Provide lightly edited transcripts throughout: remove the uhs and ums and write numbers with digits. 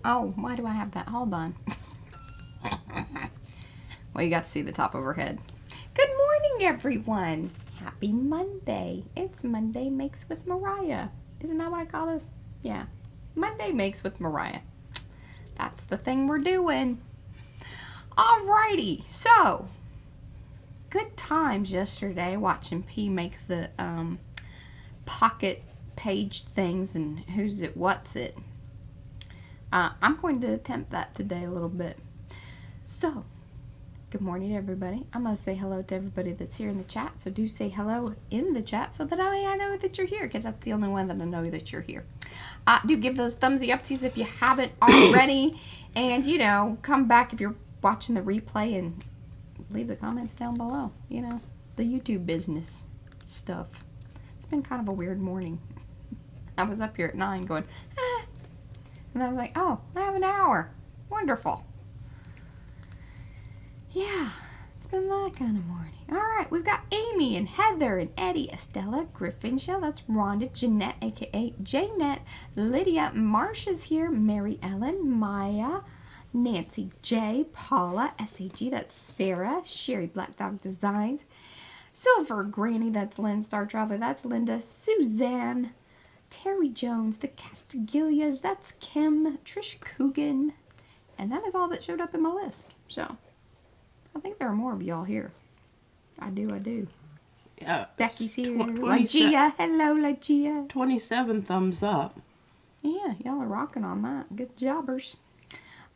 Oh, why do I have that? Hold on. Well, you got to see the top of her head. Good morning, everyone. Happy Monday. It's Monday Makes with Mariah. Isn't that what I call this? Yeah. Monday Makes with Mariah. That's the thing we're doing. Alrighty. So, good times yesterday watching P make the pocket page things and who's it, what's it. I'm going to attempt that today a little bit. So, good morning, everybody. I'm going to say hello to everybody that's here in the chat. So do say hello in the chat so that I know that you're here, because that's the only one that I know that you're here. Do give those thumbsy upsies if you haven't already. And, you know, come back if you're watching the replay and leave the comments down below. You know, the YouTube business stuff. It's been kind of a weird morning. I was up here at 9 going, ah. And I was like, oh, I have an hour. Wonderful. Yeah, it's been that kind of morning. All right, we've got Amy and Heather and Eddie, Estella, Griffin, Shell, that's Rhonda, Jeanette, a.k.a. Janet, Lydia, Marsha's here, Mary Ellen, Maya, Nancy J, Paula, SAG, that's Sarah, Sherry Black Dog Designs, Silver Granny, that's Lynn, Star Traveler, that's Linda, Suzanne, Terry Jones, the Castiglias, that's Kim, Trish Coogan, and that is all that showed up in my list. So, I think there are more of y'all here. I do. Yeah. Becky's here. Lagia, hello, Lagia. 27 thumbs up. Yeah, y'all are rocking on that. Good jobbers.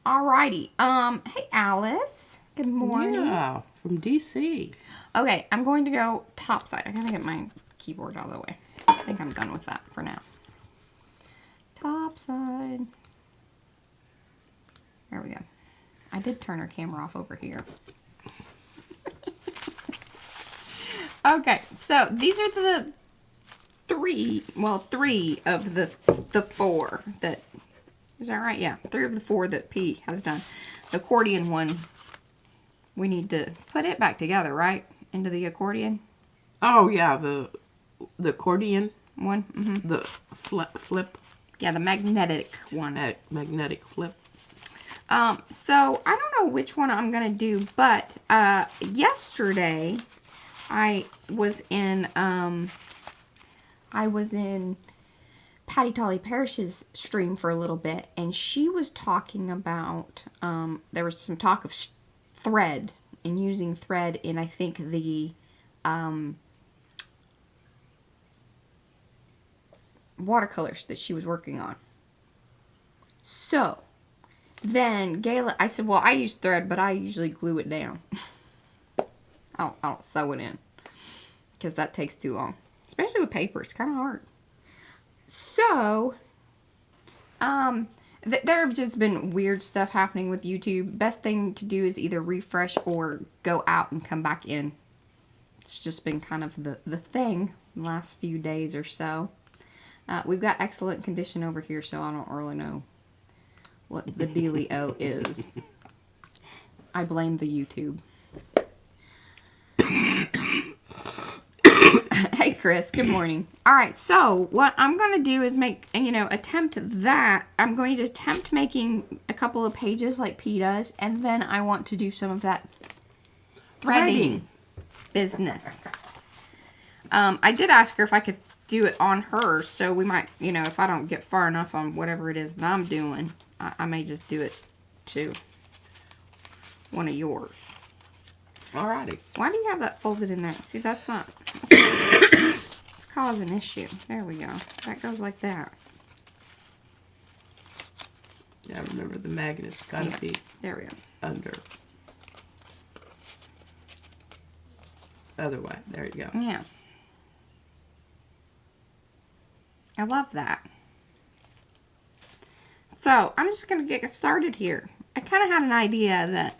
Alrighty. Hey, Alice. Good morning. Yeah, from DC. Okay, I'm going to go top side. I gotta get my keyboard out of the way. I think I'm done with that for now. Top side. There we go. I did turn our camera off over here. Okay, so these are the three of the four that, is that right? Yeah, 3 of the 4 that P has done. The accordion one, we need to put it back together, right? Into the accordion. Oh yeah, the accordion one. Mm-hmm. The flip. Yeah, the magnetic one. Magnetic flip. So I don't know which one I'm gonna do, but yesterday I was in Patty Tolly Parrish's stream for a little bit, and she was talking about there was some talk of thread and using thread in, I think, the watercolors that she was working on. So then Gayla, I said, well, I use thread, but I usually glue it down. I don't sew it in, because that takes too long, especially with paper. It's kind of hard. So there have just been weird stuff happening with YouTube. Best thing to do is either refresh or go out and come back in. It's just been kind of the thing the last few days or so. We've got excellent condition over here, so I don't really know what the dealio is. I blame the YouTube. Hey Chris, good morning. Alright, so what I'm going to do is attempt that. I'm going to attempt making a couple of pages like P does, and then I want to do some of that threading business. I did ask her if I could do it on hers, so we might, if I don't get far enough on whatever it is that I'm doing, I may just do it to one of yours. Alrighty. Why do you have that folded in there? See, that's not... It's causing an issue. There we go. That goes like that. Yeah, remember the magnet's got to be there we go. Under. Other way. There you go. Yeah. I love that. So, I'm just going to get started here. I kind of had an idea that,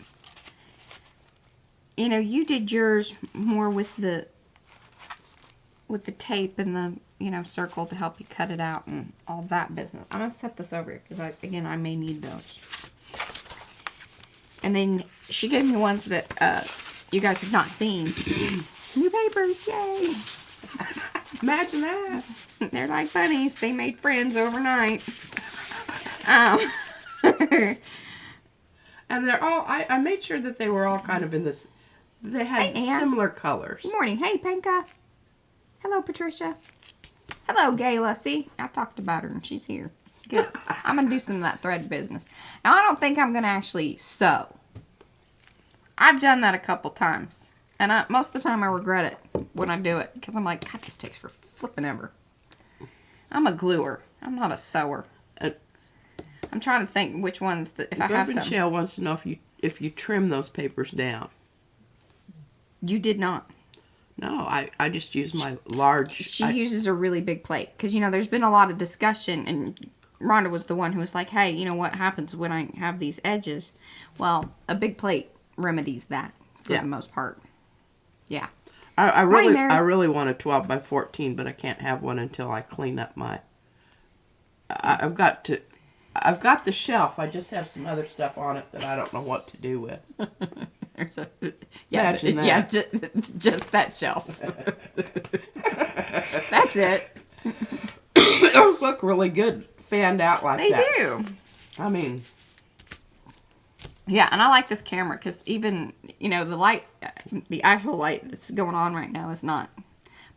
you did yours more with the tape and the, circle to help you cut it out and all that business. I'm going to set this over here because, again, I may need those. And then she gave me ones that you guys have not seen. New papers, yay! Imagine that. They're like bunnies. They made friends overnight. And they're all, I made sure that they were all kind of in this, they had Hey, Ann. similar colors. Good morning. Hey, Pinka. Hello, Patricia. Hello, Gayla. See, I talked about her and she's here. Good. I'm going to do some of that thread business. Now, I don't think I'm going to actually sew. I've done that a couple times. And most of the time I regret it when I do it. Because I'm like, God, this takes for flipping ever. I'm a gluer. I'm not a sewer. I'm trying to think which ones that if I have some. Shell wants to know if you trim those papers down. You did not. No, I just use my large. She uses a really big plate because there's been a lot of discussion, and Rhonda was the one who was like, "Hey, you know what happens when I have these edges?" Well, a big plate remedies that for the most part. Yeah. I really want a 12 by 14, but I can't have one until I clean up my. I've got the shelf. I just have some other stuff on it that I don't know what to do with. Imagine that. Yeah, just that shelf. That's it. Those look really good, fanned out like that. They do. I mean. Yeah, and I like this camera because even, the light, the actual light that's going on right now is not.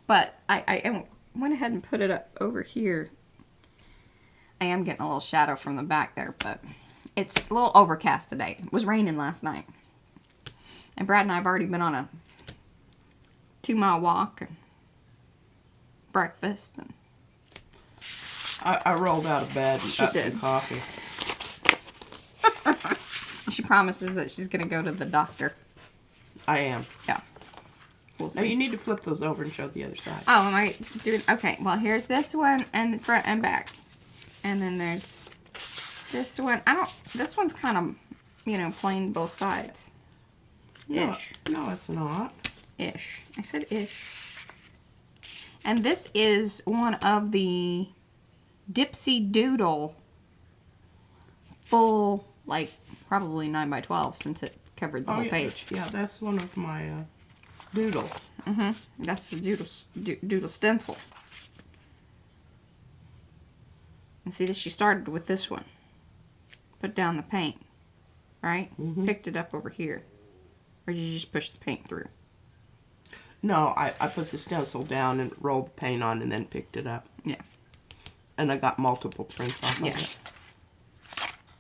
But I went ahead and put it up over here. I am getting a little shadow from the back there, but it's a little overcast today. It was raining last night. And Brad and I have already been on a 2-mile walk and breakfast. And I rolled out of bed and got did. some coffee. She promises that she's going to go to the doctor. I am. Yeah. We'll see. Now you need to flip those over and show the other side. Oh, am I doing... Okay, well, here's this one and the front and back. And then there's this one. This one's kind of, plain both sides. Ish. No, it's not. Ish. I said ish. And this is one of the Dipsy Doodle full, probably 9 by 12 since it covered the whole page. Yeah, that's one of my doodles. Mm-hmm. That's the doodle stencil. And see, she started with this one. Put down the paint, right? Mm-hmm. Picked it up over here. Or did you just push the paint through? No, I put the stencil down and rolled the paint on and then picked it up. Yeah. And I got multiple prints off of it.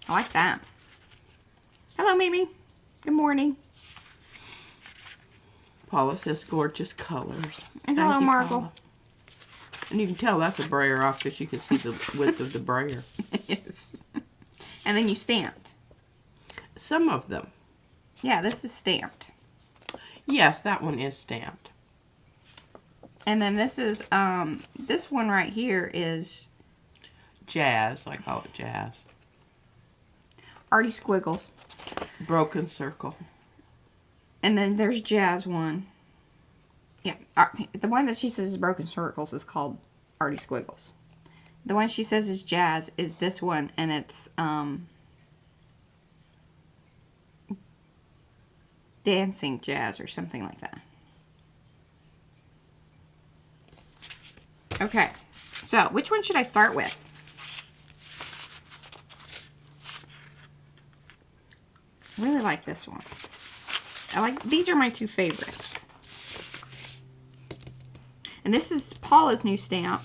I like that. Hello, Mimi. Good morning. Paula says gorgeous colors. And hello, Margot. Paula. And you can tell that's a brayer off because you can see the width of the brayer. Yes. And then you stamped. Some of them. Yeah, this is stamped. Yes, that one is stamped. And then this is, this one right here is... Jazz. I call it jazz. Arty Squiggles. Broken circle. And then there's Jazz one. Yeah, the one that she says is Broken Circles is called Arty Squiggles. The one she says is Jazz is this one, and it's Dancing Jazz or something like that. Okay, so which one should I start with? I really like this one. These are my two favorites. And this is Paula's new stamp.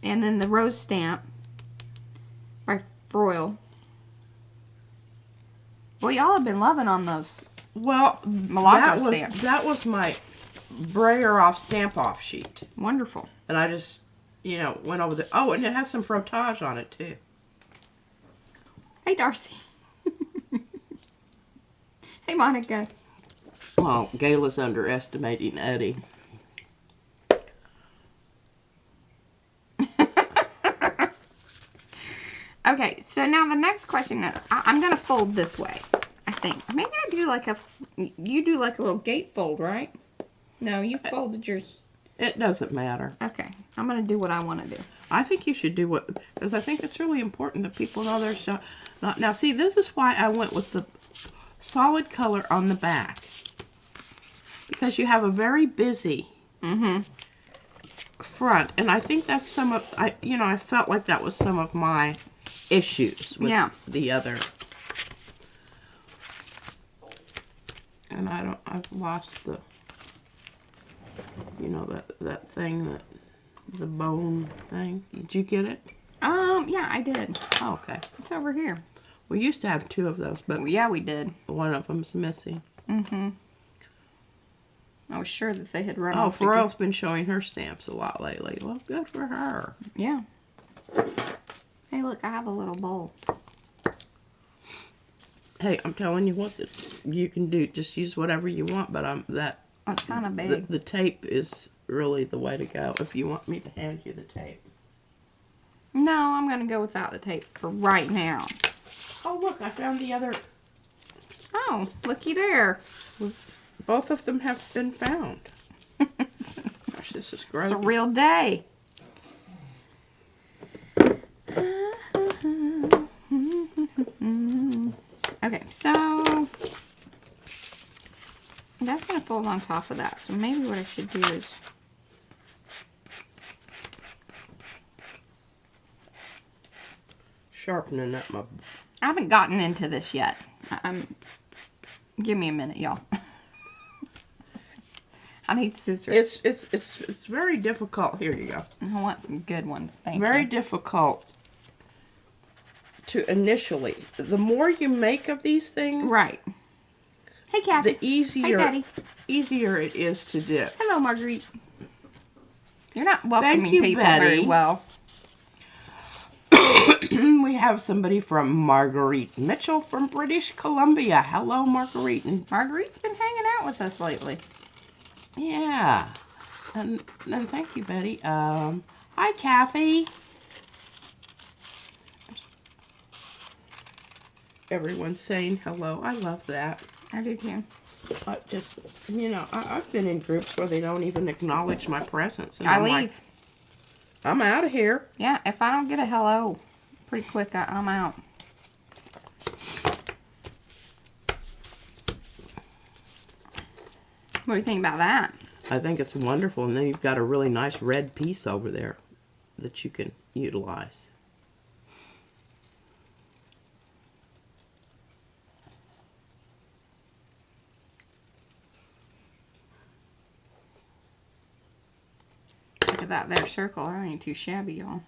And then the rose stamp by Froil. Boy, y'all have been loving on those Malaco stamps. That was my brayer off stamp off sheet. Wonderful. And I just, went over the... Oh, and it has some frottage on it, too. Hey, Darcy. Hey, Monica. Well, Gayla's underestimating Eddie. Okay, so now the next question is, I'm going to fold this way, I think. Maybe I do you do like a little gate fold, right? No, you folded yours. It doesn't matter. Okay, I'm going to do what I want to do. I think you should do because I think it's really important that people know their stuff. Now, see, this is why I went with the solid color on the back. Because you have a very busy front. And I think that's I felt like that was some of my issues with Yeah. the other. And I've lost the, you know, that thing, the bone thing. Did you get it? Yeah, I did. Oh, okay. It's over here. We used to have 2 of those, but Yeah, we did. one of them's missing. Mm-hmm. I was sure that they had run Oh, off. Pharrell's been showing her stamps a lot lately. Well, good for her. Yeah. Hey, look, I have a little bowl. Hey, I'm telling you what, you can do. Just use whatever you want, but That's kind of big. the tape is really the way to go if you want me to hand you the tape. No, I'm going to go without the tape for right now. Oh, look, I found the other. Oh, looky there. Both of them have been found. Gosh, this is great. It's a real day. Okay, so that's going to fold on top of that. So maybe what I should do is sharpening up my... I haven't gotten into this yet. Give me a minute, y'all. I need scissors. It's very difficult. Here you go. I want some good ones. Thank Very you. difficult to initially. The more you make of these things, Right. Hey, Kathy. the easier Hey, Betty. easier it is to dip. Hello, Marguerite. You're not welcoming you, people Betty. very well. We have somebody from Marguerite Mitchell from British Columbia. Hello, Marguerite. And Marguerite's been hanging out with us lately. yeah. And thank you, Betty. Hi, Kathy. Everyone's saying hello. I love that. I do too. Just, you know, I've been in groups where they don't even acknowledge my presence. And I I'm leave. like, I'm out of here. Yeah, if I don't get a hello pretty quick, I'm out. What do you think about that? I think it's wonderful. And then you've got a really nice red piece over there that you can utilize. Look at that there circle. That ain't too shabby, y'all.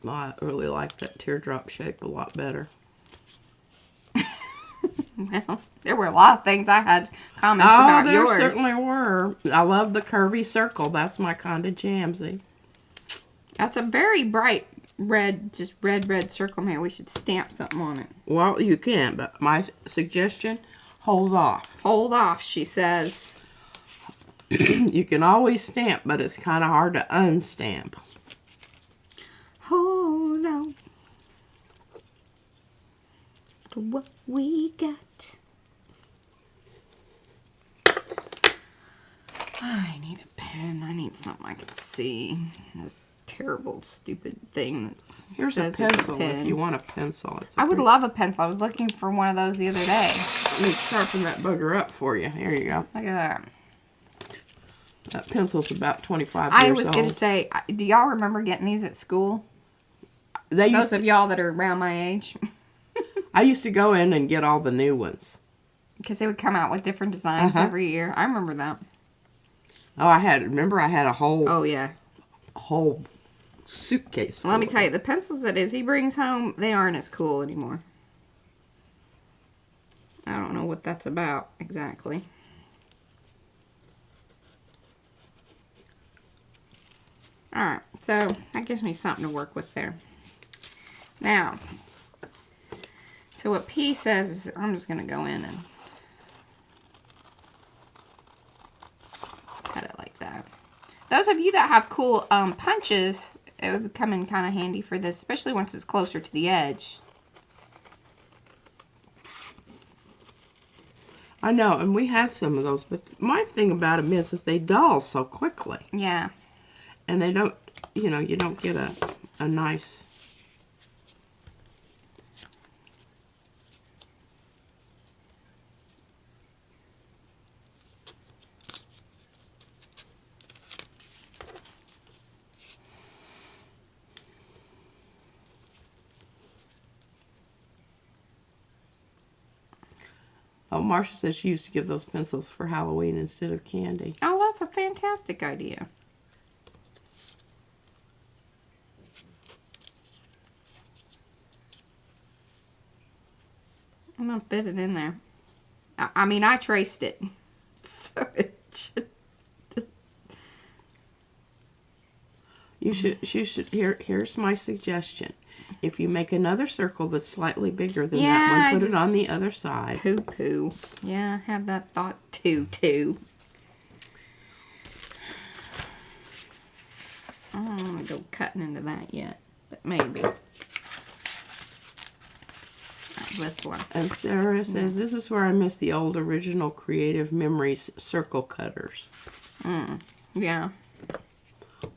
Well, I really like that teardrop shape a lot better. Well, there were a lot of things I had comments about there yours. certainly were. I love the curvy circle. That's my kind of jamsy. That's a very bright red, just red circle. Maybe we should stamp something on it. Well, you can, but my suggestion, hold off. Hold off, she says. You can always stamp, but it's kind of hard to unstamp. Hold on to what we got. I need a pen. I need something I can see. This terrible, stupid thing that Here's a says it's pencil pen. if you want a pencil. It's a I would pretty- love a pencil. I was looking for one of those the other day. Let me sharpen that bugger up for you. Here you go. Look at that. That pencil's about 25 years I old. was going to say, do y'all remember getting these at school? They Those used of y'all that are around my age. I used to go in and get all the new ones. Because they would come out with different designs every year. I remember that. Oh, I had a whole Oh, yeah. whole suitcase. Well, let me full tell of you, the pencils that Izzy brings home, they aren't as cool anymore. I don't know what that's about exactly. Alright, so that gives me something to work with there. Now, so what P says is, I'm just going to go in and cut it like that. Those of you that have cool punches, it would come in kind of handy for this, especially once it's closer to the edge. I know, and we had some of those, but my thing about them is they dull so quickly. Yeah. And they don't, you know, you don't get a nice... Oh, Marcia says she used to give those pencils for Halloween instead of candy. Oh, that's a fantastic idea. I'm going to fit it in there. I mean, I traced it. So it should... You should, here's my suggestion. If you make another circle that's slightly bigger than that one, put it on the other side. Poo-poo. Yeah, I had that thought too. I don't want to go cutting into that yet, but maybe. This one. And Sarah says, this is where I miss the old original Creative Memories circle cutters. Yeah.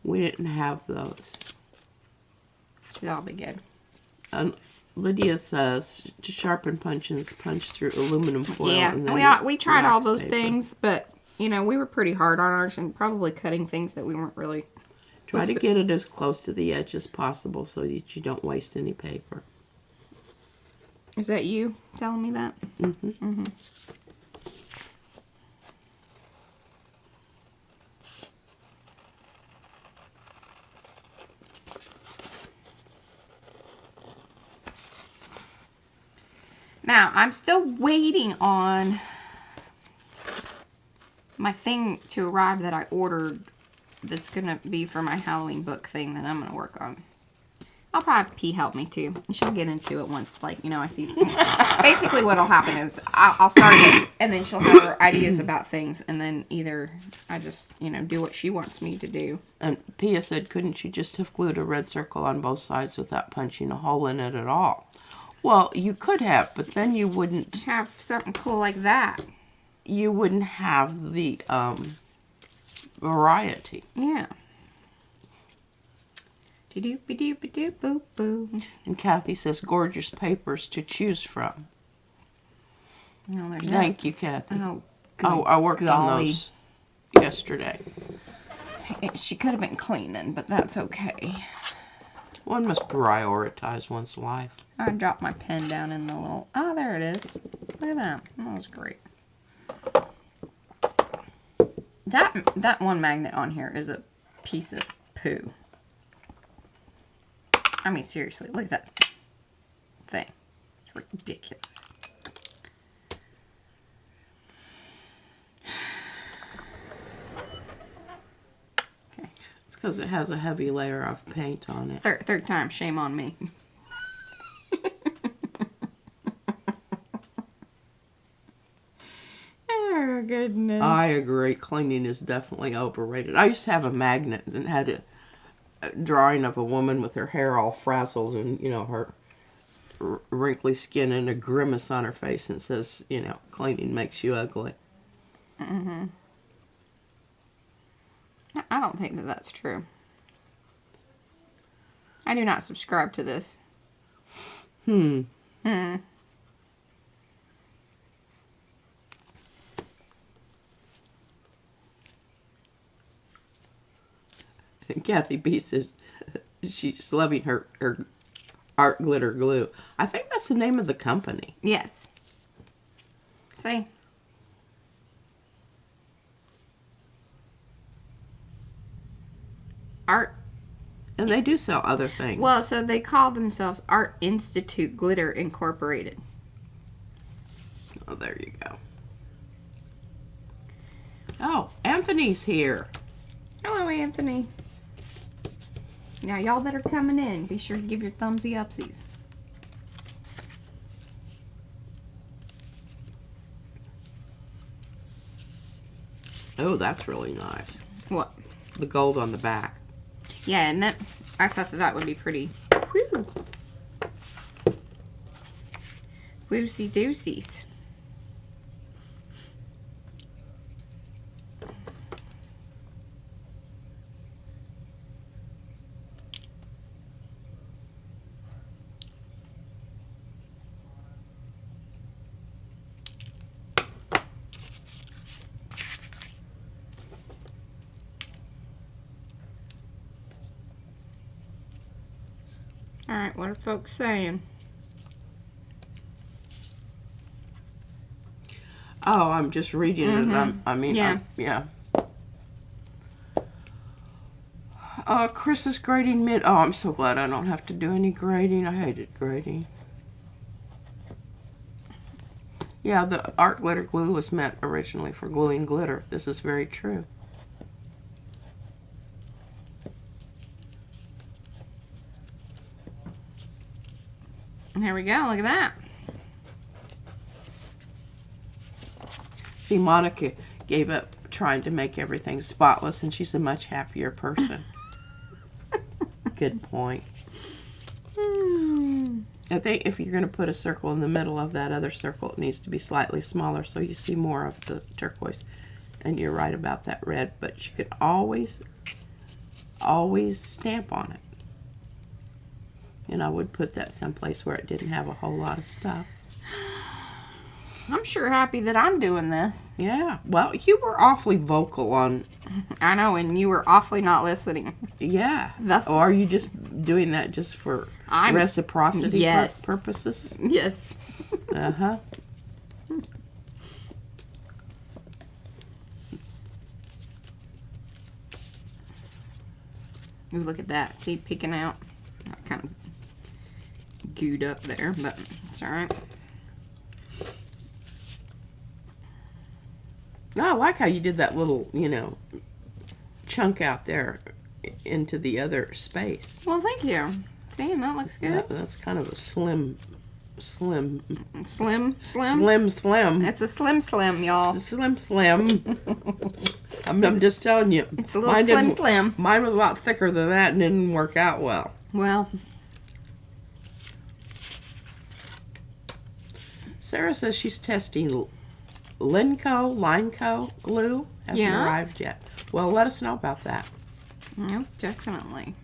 We didn't have those. That'll be good. And Lydia says, to sharpen punches, punch through aluminum foil. Yeah, and then we tried all those paper. things, but, you know, we were pretty hard on ours and probably cutting things that we weren't really... Try to get it as close to the edge as possible so that you don't waste any paper. Is that you telling me that? Mm-hmm. Mm-hmm. Now, I'm still waiting on my thing to arrive that I ordered that's going to be for my Halloween book thing that I'm going to work on. I'll probably have P help me too. She'll get into it once, like, you know, I see. Basically what'll happen is I'll start it and then she'll have her ideas about things and then either I just, you know, do what she wants me to do. And Pia said, couldn't you just have glued a red circle on both sides without punching a hole in it at all? Well, you could have, but then you wouldn't have something cool like that. You wouldn't have the variety. Yeah. Do-do-be-do-be-do-boo-boo. And Kathy says, gorgeous papers to choose from. No, there's Thank you, Kathy. Oh, I worked golly. on those yesterday. She could have been cleaning, but that's okay. One must prioritize one's life. I dropped my pen down in the little... Oh, there it is. Look at that. That was great. That one magnet on here is a piece of poo. I mean, seriously, look at that thing. It's ridiculous. Okay. It's because it has a heavy layer of paint on it. Third time, shame on me. Oh, goodness. I agree. Cleaning is definitely overrated. I used to have a magnet that had a drawing of a woman with her hair all frazzled and, you know, her wrinkly skin and a grimace on her face and says, you know, cleaning makes you ugly. Mm-hmm. I don't think that that's true. I do not subscribe to this. Kathy B says she's loving her art glitter glue. I think that's the name of the company. Yes. See? Art. And they do sell other things. Well, so they call themselves Art Institute Glitter Incorporated. Oh, there you go. Oh, Anthony's here. Hello, Anthony. Now, y'all that are coming in, be sure to give your thumbsy upsies. Oh, that's really nice. What? The gold on the back. Yeah, and that I thought that would be pretty. Woo. Woosey doosies. Alright, what are folks saying? I'm just reading it. I mean, yeah. Yeah. Chris is grading mid. Oh, I'm so glad I don't have to do any grading. I hated grading. Yeah, the art glitter glue was meant originally for gluing glitter. This is very true. There we go. Look at that. See, Monica gave up trying to make everything spotless, and she's a much happier person. Good point. I think if you're going to put a circle in the middle of that other circle, it needs to be slightly smaller so you see more of the turquoise. And you're right about that red, but you can always stamp on it. And I would put that someplace where it didn't have a whole lot of stuff. I'm sure happy that I'm doing this. Yeah. Well, you were awfully vocal on... I know, and you were awfully not listening. Yeah. That's... Or are you just doing that just for reciprocity purposes? Yes. Uh-huh. Ooh, look at that. See, peeking out. Kind of gooed up there, but it's alright. No, I like how you did that little, chunk out there into the other space. Well, thank you. See, that looks good. That's kind of a slim. It's a slim, y'all. It's a slim. I'm just telling you. It's a little slim. Mine was a lot thicker than that and didn't work out well. Well. Sarah says she's testing Lineco glue. Hasn't arrived yet. Well, let us know about that. Yep, definitely.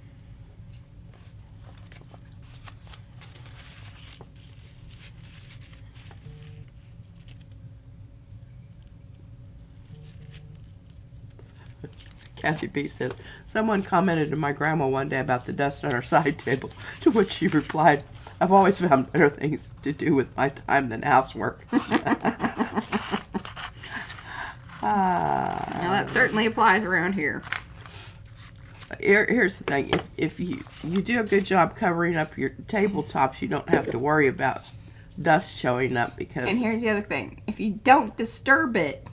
Kathy B says, someone commented to my grandma one day about the dust on her side table, to which she replied, I've always found better things to do with my time than housework. Now that certainly applies around here. Here's the thing. If you do a good job covering up your tabletops, you don't have to worry about dust showing up because... And here's the other thing. If you don't disturb it,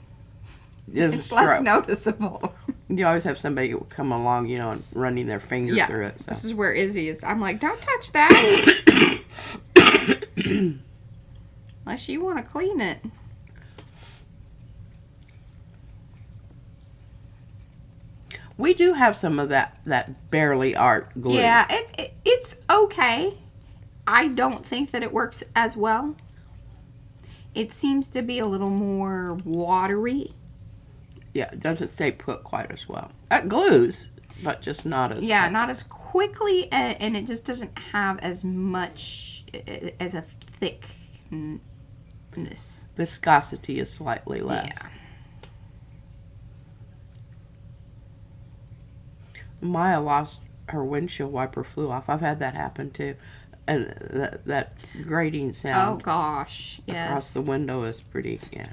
it's less noticeable. You always have somebody who will come along, and running their finger through it. So. This is where Izzy is. I'm like, don't touch that. Unless you want to clean it. We do have some of that barely art glue. Yeah, it's okay. I don't think that it works as well. It seems to be a little more watery. Yeah, it doesn't stay put quite as well. It glues, but just not as... Yeah, not as quickly, and it just doesn't have as much, as a thickness. Viscosity is slightly less. Yeah. Maya lost her windshield wiper flew off. I've had that happen too. And that grating sound. Oh gosh, yes. Across the window is pretty, yeah.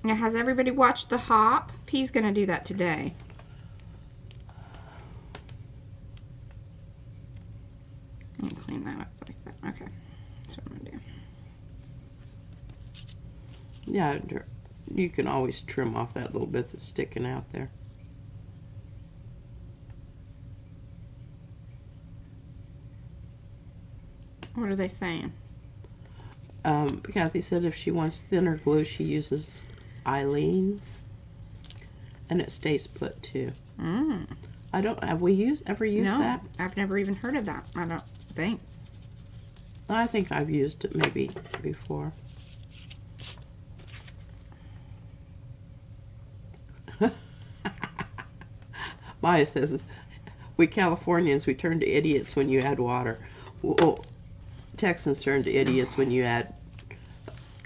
Now, has everybody watched The Hop? P's going to do that today. Let me clean that up like that. Okay. That's what I'm going to do. Yeah, you can always trim off that little bit that's sticking out there. What are they saying? Kathy said if she wants thinner glue, she uses Eileen's, and it stays put too. Mm. I don't. Have we ever used that? I've never even heard of that. I don't think. I think I've used it maybe before. Maya says, we Californians, we turn to idiots when you add water. Well, Texans turn to idiots when you add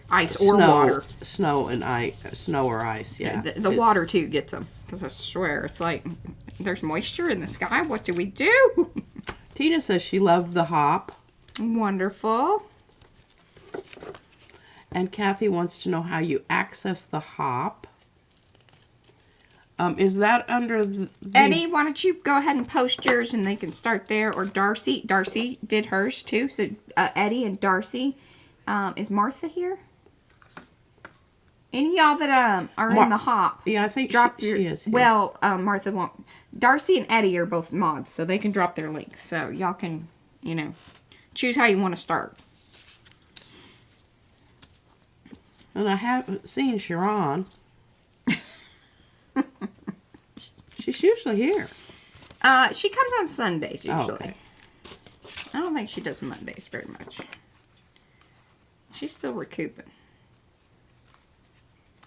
ice or water. Snow and ice. Snow or ice, yeah. The water, too, gets them. Because I swear, it's like, there's moisture in the sky. What do we do? Tina says she loved the hop. Wonderful. And Kathy wants to know how you access the hop. Is that under the... Eddie, why don't you go ahead and post yours and they can start there. Or Darcy. Darcy did hers too. So Eddie and Darcy. Is Martha here? Any of y'all that are in the hop. Yeah, I think she is here. Well, Martha won't. Darcy and Eddie are both mods. So they can drop their links. So y'all can, you know, choose how you want to start. And I haven't seen Sharon. She's usually here. She comes on Sundays usually. Oh, okay. I don't think she does Mondays very much. She's still recouping.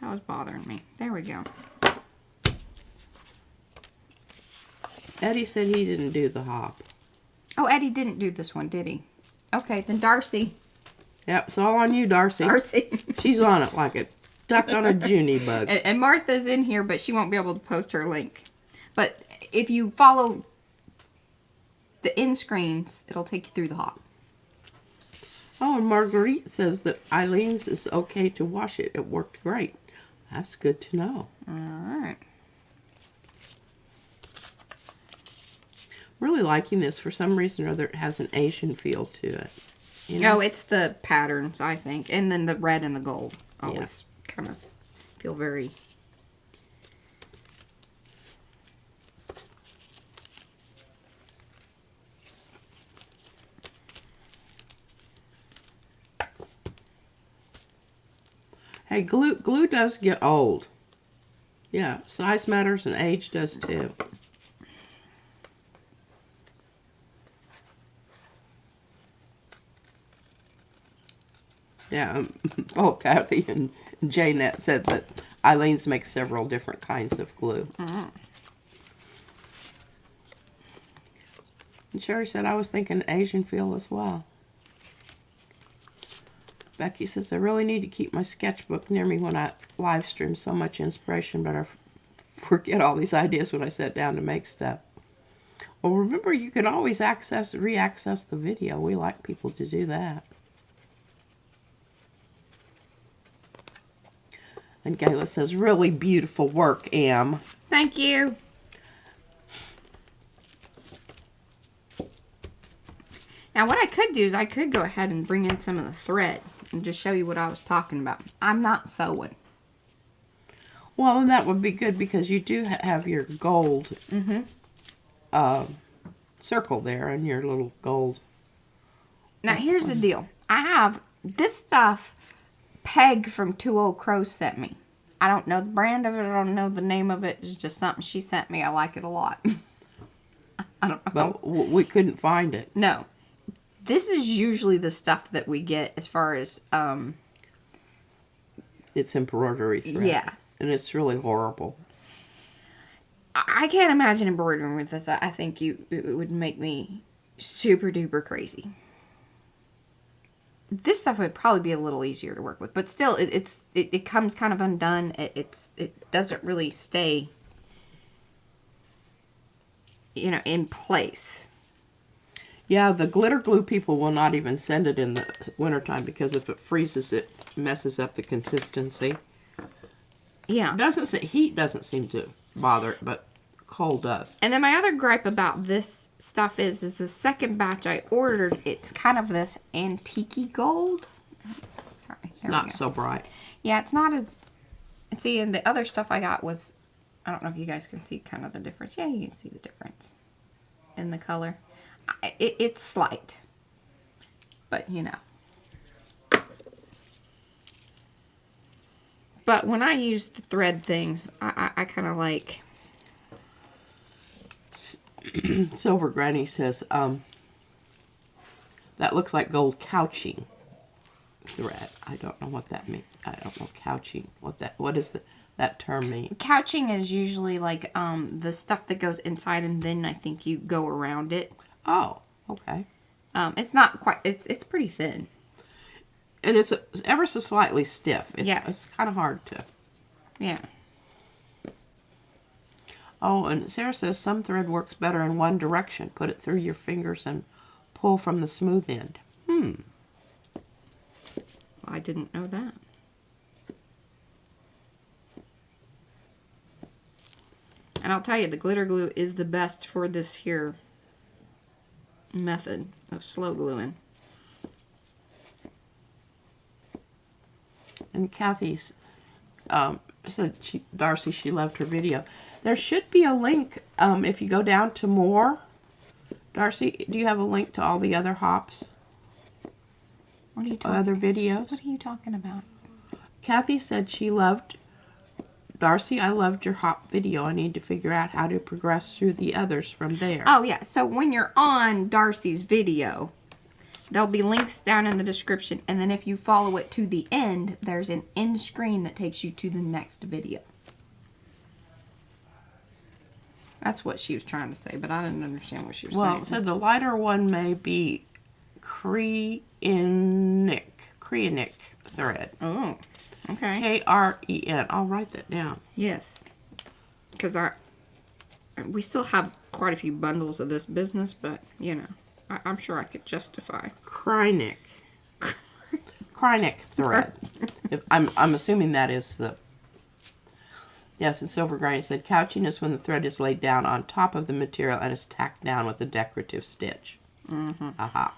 That was bothering me. There we go. Eddie said he didn't do the hop. Oh, Eddie didn't do this one, did he? Okay, then Darcy. Yep, it's all on you, Darcy. Darcy. She's on it like a duck on a Junie bug. And Martha's in here, but she won't be able to post her link. But if you follow the end screens, it'll take you through the hop. Oh, and Marguerite says that Eileen's is okay to wash it. It worked great. That's good to know. All right. Really liking this. For some reason or other, it has an Asian feel to it. You know? Oh, it's the patterns, I think. And then the red and the gold always kind of feel very... Hey, glue does get old. Yeah, size matters and age does too. Yeah, Kathy and Janet said that Eileen's makes several different kinds of glue. Mm-hmm. And Sherry said, I was thinking Asian feel as well. Becky says, I really need to keep my sketchbook near me when I live stream. So much inspiration, but I forget all these ideas when I sit down to make stuff. Well, remember, you can always re-access the video. We like people to do that. And Gayla says, really beautiful work, Am. Thank you. Now, what I could do is I could go ahead and bring in some of the thread and just show you what I was talking about. I'm not sewing. Well, and that would be good because you do have your gold circle there and your little gold. Now, here's the deal. I have this stuff Peg from Two Old Crows sent me. I don't know the brand of it. I don't know the name of it. It's just something she sent me. I like it a lot. I don't know. But we couldn't find it. No. This is usually the stuff that we get as far as... It's embroidery thread. Yeah. And it's really horrible. I can't imagine embroidering with this. I think it would make me super duper crazy. This stuff would probably be a little easier to work with, but still, it comes kind of undone. It doesn't really stay, you know, in place. Yeah, the glitter glue people will not even send it in the wintertime because if it freezes, it messes up the consistency. Yeah. Heat doesn't seem to bother it, but cold does. And then my other gripe about this stuff is the second batch I ordered, it's kind of this antique gold. Sorry. It's not so bright. Yeah, it's not as... See, and the other stuff I got was... I don't know if you guys can see kind of the difference. Yeah, you can see the difference in the color. It's slight. But, you know. But when I use the thread things, I kind of like... Silver Granny says, That looks like gold couching thread. I don't know what that means. I don't know couching. What does that term mean? Couching is usually like the stuff that goes inside, and then I think you go around it. Oh, okay. It's not quite. It's pretty thin. And it's ever so slightly stiff. It's kind of hard to. Yeah. Oh, and Sarah says some thread works better in one direction. Put it through your fingers and pull from the smooth end. I didn't know that. And I'll tell you, the glitter glue is the best for this here method of slow gluing. And Kathy's said Darcy, she loved her video. There should be a link if you go down to more. Darcy, do you have a link to all the other hops? What are you talking? Other videos? What are you talking about? Kathy said she loved. Darcy, I loved your hop video. I need to figure out how to progress through the others from there. Oh yeah. So when you're on Darcy's video, there'll be links down in the description, and then if you follow it to the end, there's an end screen that takes you to the next video. That's what she was trying to say, but I didn't understand what she was saying. Well, it said the lighter one may be Creanic thread. Oh, okay. K-R-E-N. I'll write that down. Yes. Because we still have quite a few bundles of this business, but, you know, I'm sure I could justify. Creanic thread. I'm assuming that is the... Yes, and Silver Granny said, couching is when the thread is laid down on top of the material and is tacked down with a decorative stitch. Aha.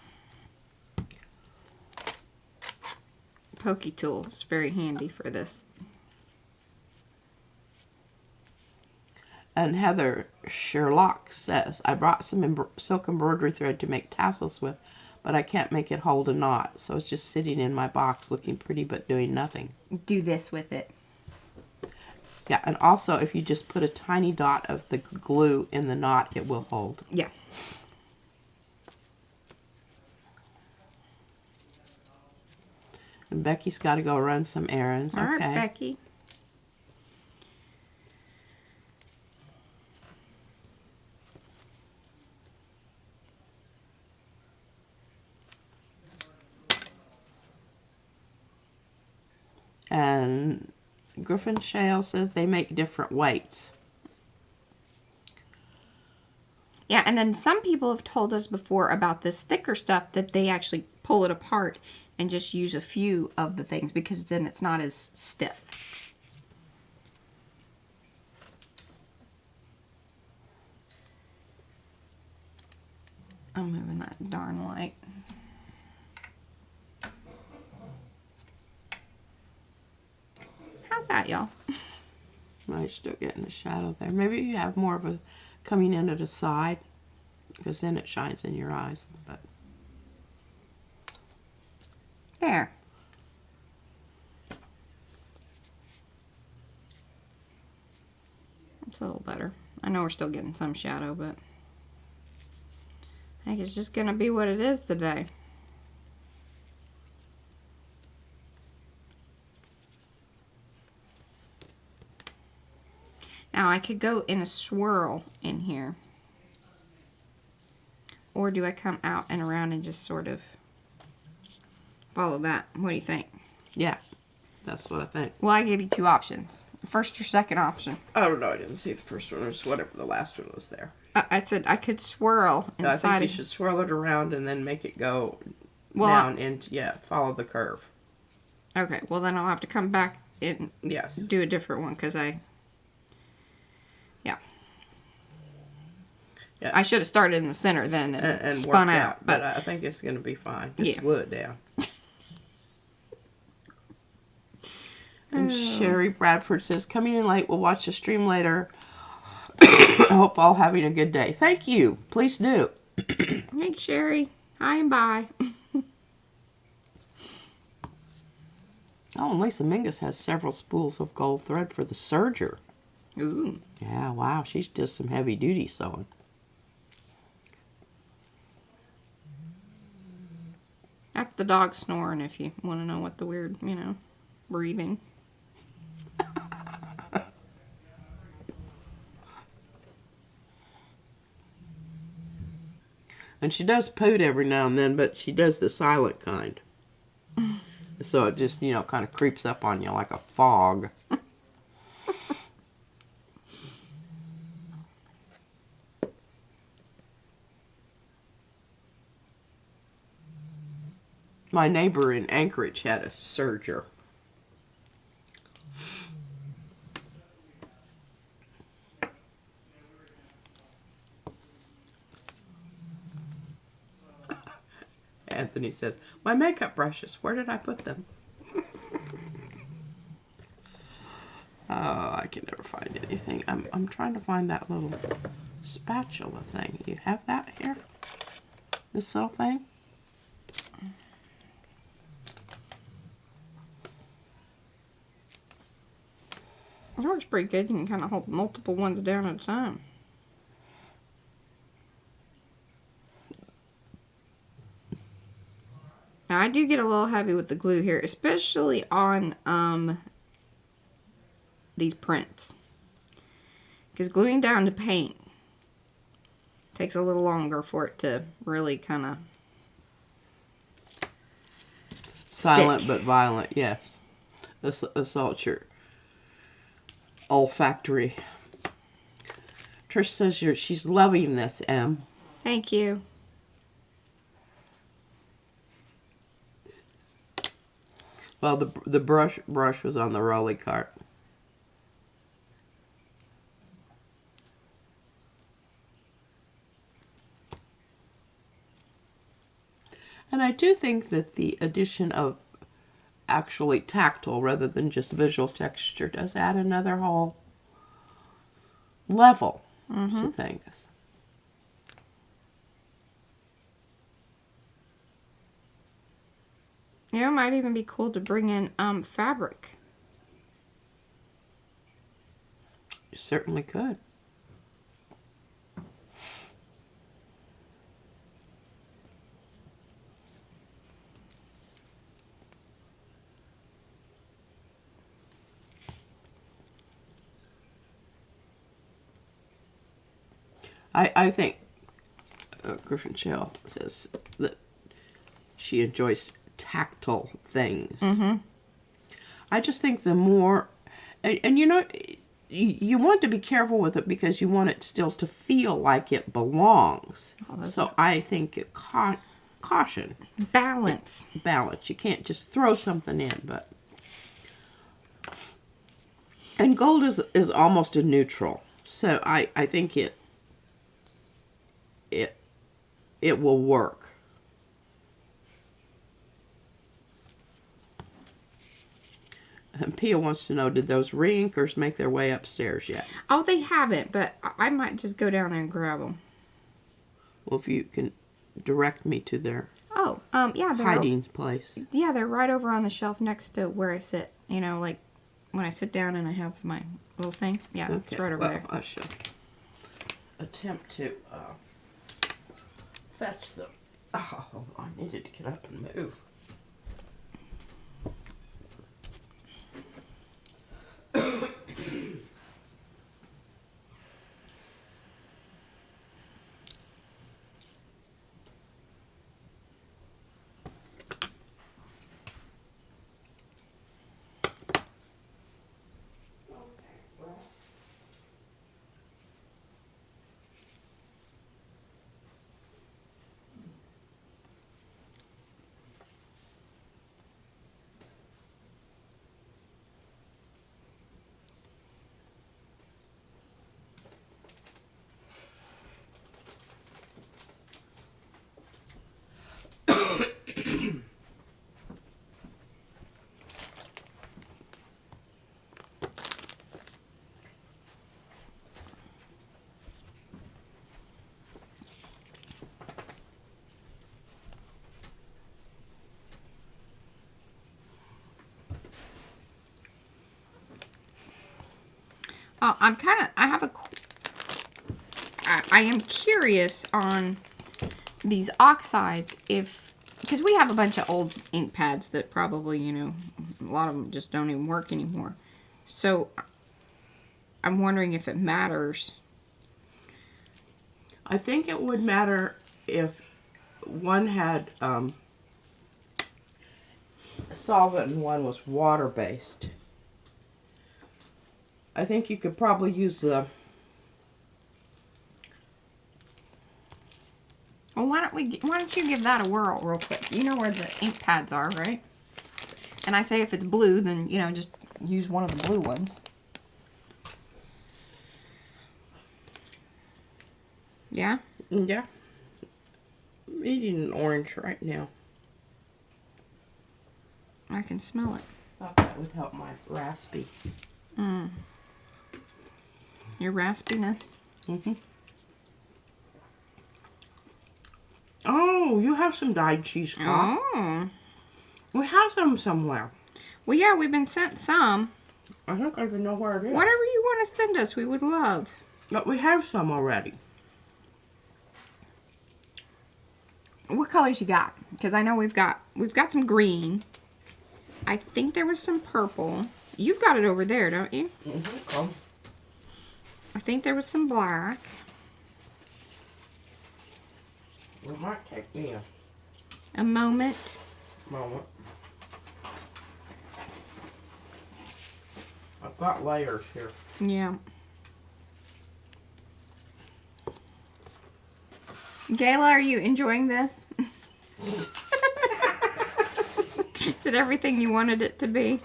Pokey tool is very handy for this. And Heather Sherlock says, I brought some silk embroidery thread to make tassels with, but I can't make it hold a knot, so it's just sitting in my box looking pretty but doing nothing. Do this with it. Yeah, and also if you just put a tiny dot of the glue in the knot, it will hold. Yeah. And Becky's got to go run some errands. All right, okay. Becky. And Griffin Shale says they make different weights. Yeah, and then some people have told us before about this thicker stuff that they actually pull it apart and just use a few of the things because then it's not as stiff. I'm moving that darn light. How's that, y'all? You're still getting a shadow there. Maybe you have more of a coming in at the side, because then it shines in your eyes. But there. It's a little better. I know we're still getting some shadow, but I think it's just going to be what it is today. Now I could go in a swirl in here. Or do I come out and around and just sort of follow that? What do you think? yeah, that's what I think. Well, I gave you two options. First or second option. Oh no, I didn't see the first one. It was whatever the last one was there. I said I could swirl No, I inside. think you should swirl it around and then make it go Well, down into, yeah, follow the curve. Okay, well then I'll have to come back and Yes. do a different one because yeah. Yeah. I should have started in the center then and spun work out. But I think it's going to be fine. Just Yeah. glue it down. And Sherry Bradford says, coming in late, we'll watch the stream later. I hope all having a good day. Thank you. Please do. Thanks, Sherry. Hi and bye. Oh, and Lisa Mingus has several spools of gold thread for the serger. Ooh. Yeah, wow. She does some heavy duty sewing. That's the dog snoring if you want to know what the weird, you know, breathing. And she does poot every now and then, but she does the silent kind. So it just, you know, kind of creeps up on you like a fog. My neighbor in Anchorage had a serger. Anthony says, my makeup brushes, where did I put them? Oh, I can never find anything. I'm trying to find that little spatula thing. You have that here? This little thing? It works pretty good. You can kind of hold multiple ones down at a time. Now, I do get a little heavy with the glue here, especially on these prints. Because gluing down to paint takes a little longer for it to really kind of Silent stick. but violent, yes. Assault your olfactory. Trish says she's loving this, Em. Thank you. Well, the brush was on the rolly cart. And I do think that the addition of actually tactile rather than just visual texture does add another whole level to things. You know, it might even be cool to bring in fabric. You certainly could. I think Griffin Shell says that she enjoys tactile things. I just think the more, and you know, you want to be careful with it because you want it still to feel like it belongs. So I think caution. Balance. Balance. You can't just throw something in, but. And gold is almost a neutral. So I think it will work. And Pia wants to know, did those reinkers make their way upstairs yet? Oh, they haven't, but I might just go down there and grab them. Well, if you can direct me to their Oh, yeah, they're hiding place. Yeah, they're right over on the shelf next to where I sit. You know, like when I sit down and I have my little thing. Yeah, Okay, it's right over well, there. I shall attempt to fetch them. Oh, I needed to get up and move. I am curious on these oxides if because we have a bunch of old ink pads that probably, you know, a lot of them just don't even work anymore. So I'm wondering if it matters. I think it would matter if one had solvent and one was water-based. I think you could probably use the... Well, why don't you give that a whirl real quick? You know where the ink pads are, right? And I say if it's blue, then, you know, just use one of the blue ones. Yeah? Yeah. I'm eating an orange right now. I can smell it. Thought that would help my raspy. Your raspiness? Mm-hmm. Oh, you have some dyed cheesecloth. Oh. We have some somewhere. Well, yeah, we've been sent some. I don't even know where it is. Whatever you want to send us, we would love. But we have some already. What colors you got? Because I know we've got some green. I think there was some purple. You've got it over there, don't you? Mm-hmm. Oh. I think there was some black. It might take me A moment. moment. I've got layers here. Yeah. Gayla, are you enjoying this? Is it everything you wanted it to be?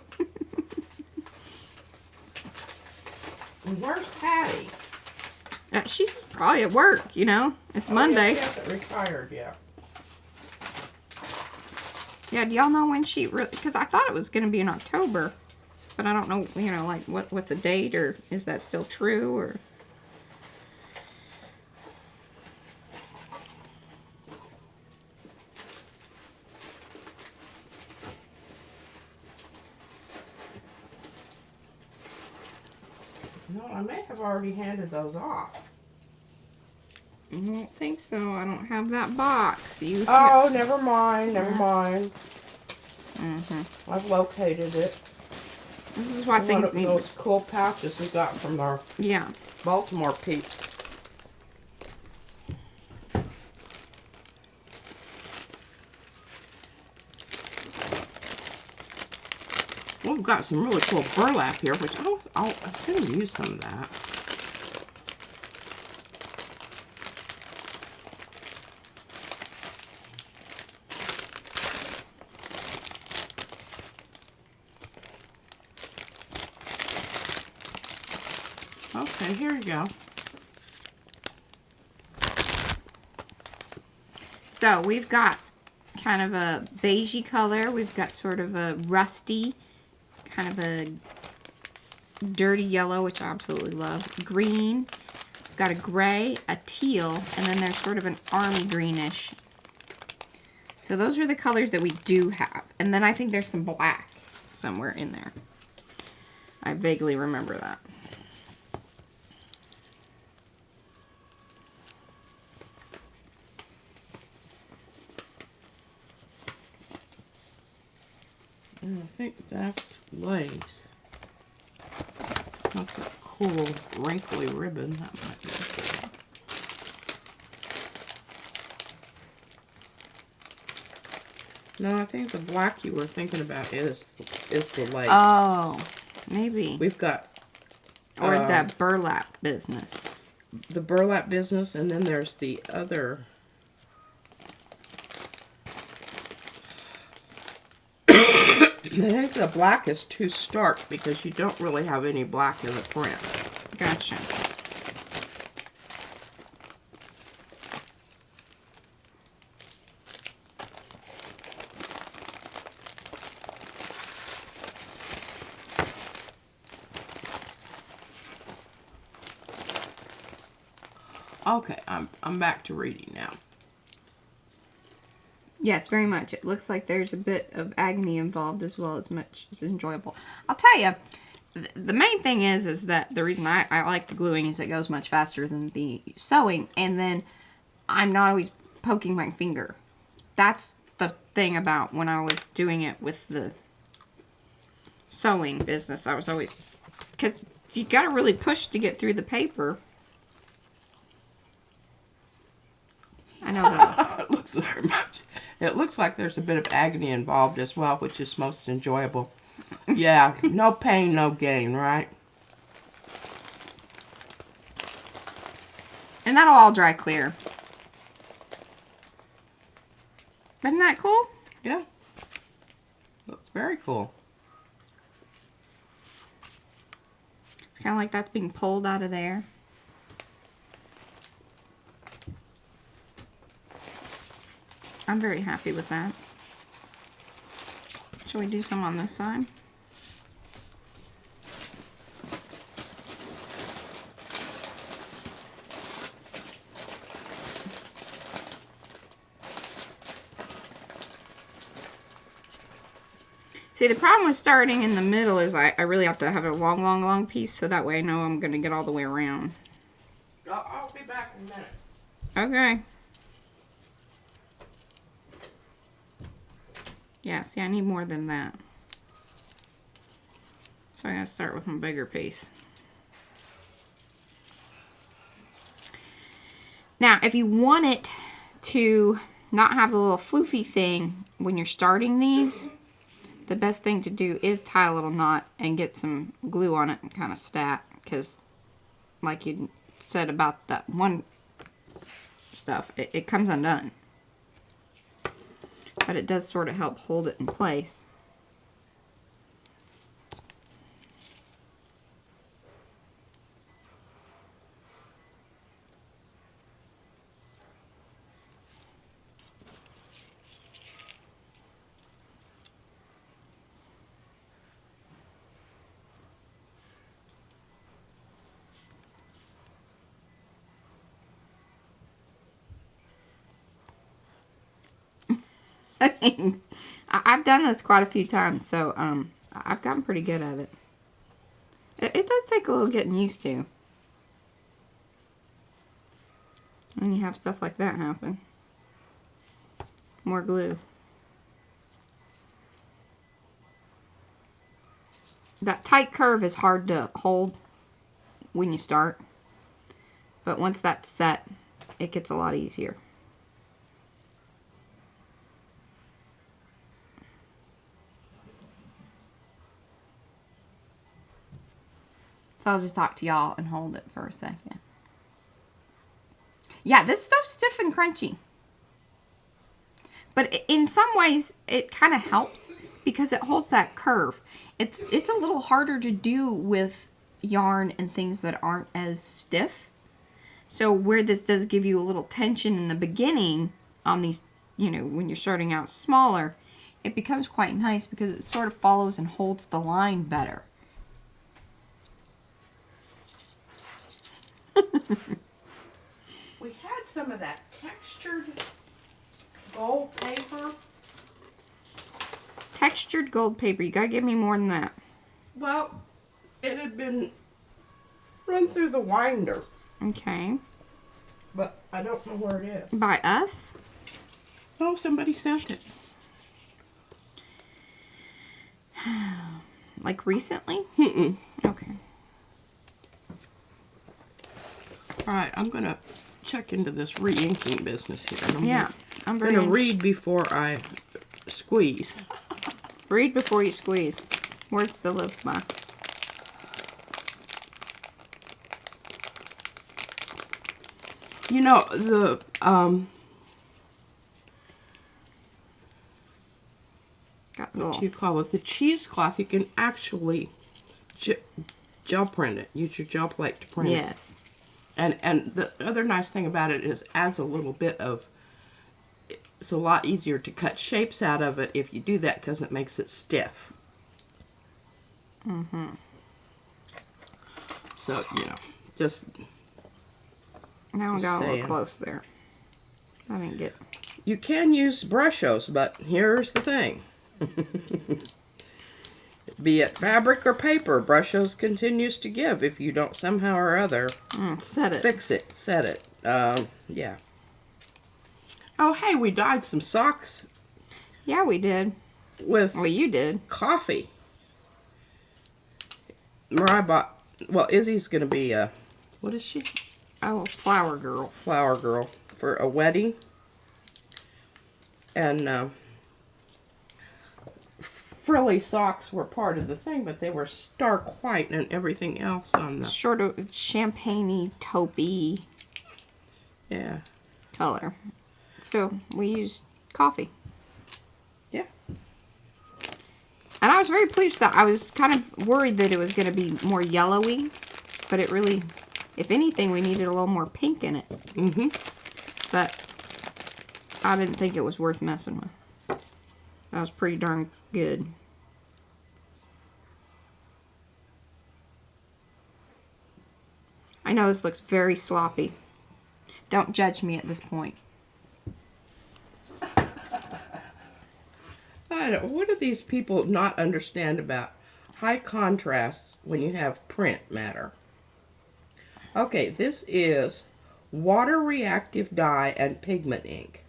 Where's Patty? She's probably at work, you know. It's Monday. Yeah, she hasn't retired yet. Yeah, do y'all know when she... Because I thought it was going to be in October. But I don't know, you know, like, what's the date? Or is that still true? Or... No, I may have already handed those off. I don't think so. I don't have that box. Oh, never mind, never mind. Mm-hmm. I've located it. This is why things need... Those cool pouches we got from our Baltimore peeps. We've got some really cool burlap here, which I was going to use some of that. Okay, here you go. So we've got kind of a beigey color. We've got sort of a rusty, kind of a dirty yellow, which I absolutely love. Green. We've got a gray, a teal, and then there's sort of an army greenish. So those are the colors that we do have. And then I think there's some black somewhere in there. I vaguely remember that. And I think that's lace. That's a cool wrinkly ribbon. That might be cool. No, I think the black you were thinking about is the lace. Oh, maybe. We've got... Or that burlap business. The burlap business, and then there's the other... I think the black is too stark because you don't really have any black in the print. Gotcha. Okay, I'm back to reading now. Yes, very much. It looks like there's a bit of agony involved as well as much as enjoyable. I'll tell you, the main thing is that the reason I like the gluing is it goes much faster than the sewing, and then I'm not always poking my finger. That's the thing about when I was doing it with the sewing business. I was always, because you got to really push to get through the paper. I know that. It looks very much. It looks like there's a bit of agony involved as well, which is most enjoyable. Yeah, no pain, no gain, right? And that'll all dry clear. Isn't that cool? Yeah. Looks very cool. It's kind of like that's being pulled out of there. I'm very happy with that. Shall we do some on this side? See, the problem with starting in the middle is I really have to have a long piece, so that way I know I'm going to get all the way around. I'll be back in a minute. Okay. Yeah, see, I need more than that. So I gotta start with my bigger piece. Now, if you want it to not have the little floofy thing when you're starting these, the best thing to do is tie a little knot and get some glue on it and kind of stat, because like you said about that one stuff, it comes undone. But it does sort of help hold it in place. I've done this quite a few times, so I've gotten pretty good at it. It does take a little getting used to when you have stuff like that happen. More glue. That tight curve is hard to hold when you start, but once that's set, it gets a lot easier. So I'll just talk to y'all and hold it for a second. Yeah, this stuff's stiff and crunchy. But in some ways, it kind of helps because it holds that curve. It's a little harder to do with yarn and things that aren't as stiff. So where this does give you a little tension in the beginning on these, you know, when you're starting out smaller, it becomes quite nice because it sort of follows and holds the line better. We had some of that textured gold paper. Textured gold paper. You gotta give me more than that. Well, it had been run through the winder. Okay. But I don't know where it is. By us? Oh, somebody sent it. Like recently? Mm-mm. Okay. Alright, I'm going to check into this re-inking business here. I'm going to read before I squeeze. Read before you squeeze. Words to live by. You know, the what do you call it? The cheesecloth, you can actually gel print it. Use your gel plate to print it. Yes. And the other nice thing about it is it adds a little bit of, it's a lot easier to cut shapes out of it if you do that because it makes it stiff. Mm-hmm. So, you know, just... Now I got a little close there. I didn't get... You can use brushos, but here's the thing. Be it fabric or paper, brushos continues to give if you don't somehow or other set it. Fix it. Set it. Yeah. Oh, hey, we dyed some socks Yeah, we did. With Well, you did. coffee. Mariah bought, well, Izzy's going to be a, what is she? Oh, flower girl. Flower girl for a wedding. And frilly socks were part of the thing, but they were stark white and everything else on the... Sort of champagne-y, taupey Yeah. color. So we used coffee. Yeah. And I was very pleased that I was kind of worried that it was going to be more yellowy, but it really, if anything, we needed a little more pink in it. Mm-hmm. But I didn't think it was worth messing with. That was pretty darn good. I know this looks very sloppy. Don't judge me at this point. What do these people not understand about high contrast when you have print matter? Okay, this is water reactive dye and pigment ink.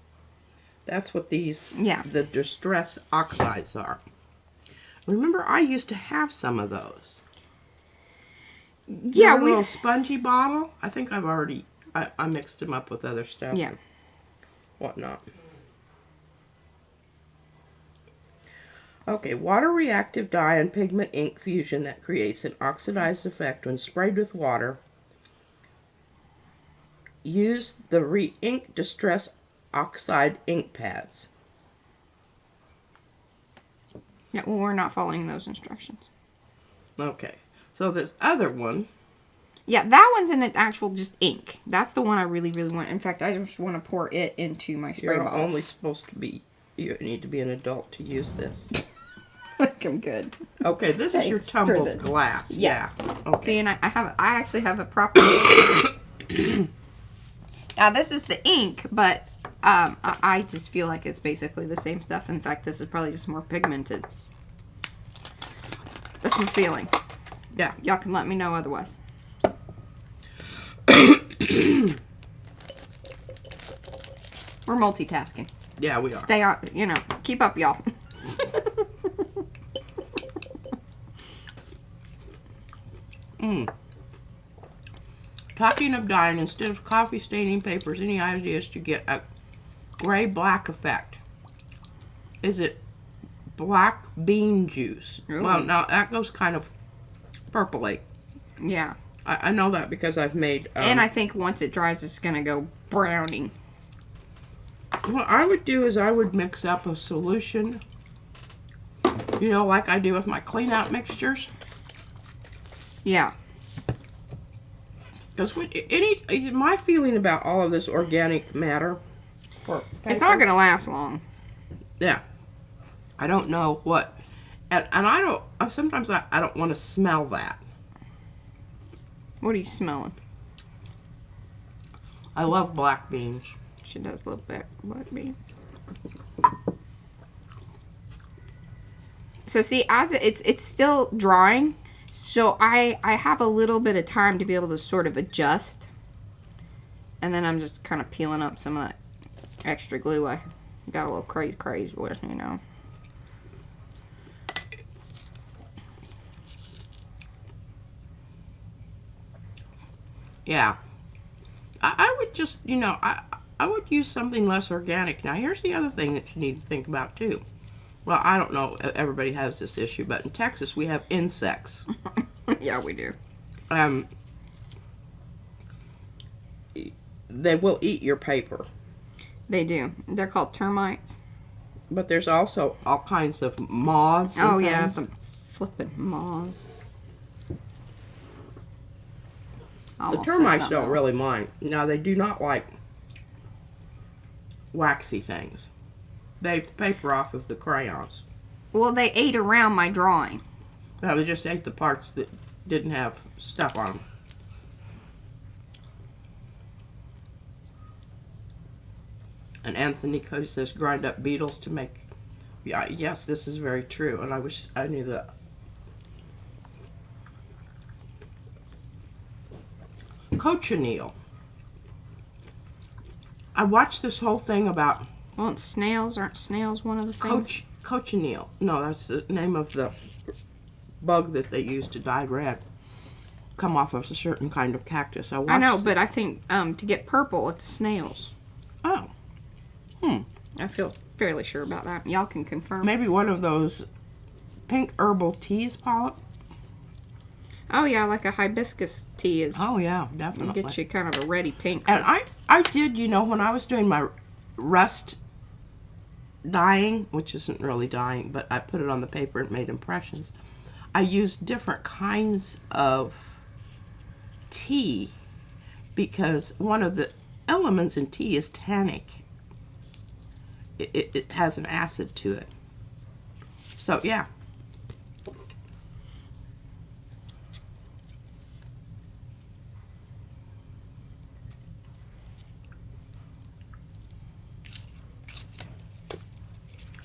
That's what these, the distress oxides are. Remember, I used to have some of those. Yeah, a little spongy bottle. I think I've already, I mixed them up with other stuff. Yeah. Whatnot. Okay, water reactive dye and pigment ink fusion that creates an oxidized effect when sprayed with water. Use the re-ink distress oxide ink pads. Yeah, well, we're not following those instructions. Okay, so this other one. Yeah, that one's in an actual just ink. That's the one I really, really want. In fact, I just want to pour it into my spray You're bottle. only supposed to be, you need to be an adult to use this. I'm good. Okay, this is your tumbled glass. Yeah. Okay. See, and I actually have a proper. Now this is the ink, but I just feel like it's basically the same stuff. In fact, this is probably just more pigmented. That's my feeling. Yeah. Y'all can let me know otherwise. We're multitasking. Yeah, we are. Stay on, keep up, y'all. Talking of dyeing, instead of coffee staining papers, any ideas to get a gray-black effect? Is it black bean juice? Ooh. Well, now that goes kind of purpley. Yeah. I know that because I've made... and I think once it dries, it's going to go browning. What I would do is I would mix up a solution, like I do with my clean-out mixtures. Yeah. Because my feeling about all of this organic matter for paper, It's not going to last long. Yeah. I don't know what, and I don't, sometimes I don't want to smell that. What are you smelling? I love black beans. She does love black beans. So see, as it's still drying, so I have a little bit of time to be able to sort of adjust. And then I'm just kind of peeling up some of that extra glue I got a little crazy with, Yeah. I would just, I would use something less organic. Now, here's the other thing that you need to think about, too. Well, I don't know if everybody has this issue, but in Texas, we have insects. Yeah, we do. They will eat your paper. They do. They're called termites. But there's also all kinds of moths and Oh, yeah, things. some flippin' moths. The termites don't really mind. Now, they do not like waxy things. They ate the paper off of the crayons. Well, they ate around my drawing. No, they just ate the parts that didn't have stuff on them. And Anthony Cody says grind up beetles to make... Yeah, yes, this is very true. And I wish I knew that. Cochineal. I watched this whole thing about Well, it's snails. Aren't snails one of the things? Cochineal. No, that's the name of the bug that they use to dye red. Come off of a certain kind of cactus. I know, but I think to get purple, it's snails. Oh. I feel fairly sure about that. Y'all can confirm. Maybe one of those pink herbal teas, Paula? Oh, yeah, like a hibiscus tea is. Oh, yeah, definitely. Get you kind of a reddy pink. And I did, you know, when I was doing my rust dyeing, which isn't really dyeing, but I put it on the paper and made impressions, I used different kinds of tea because one of the elements in tea is tannic. It has an acid to it. So, yeah.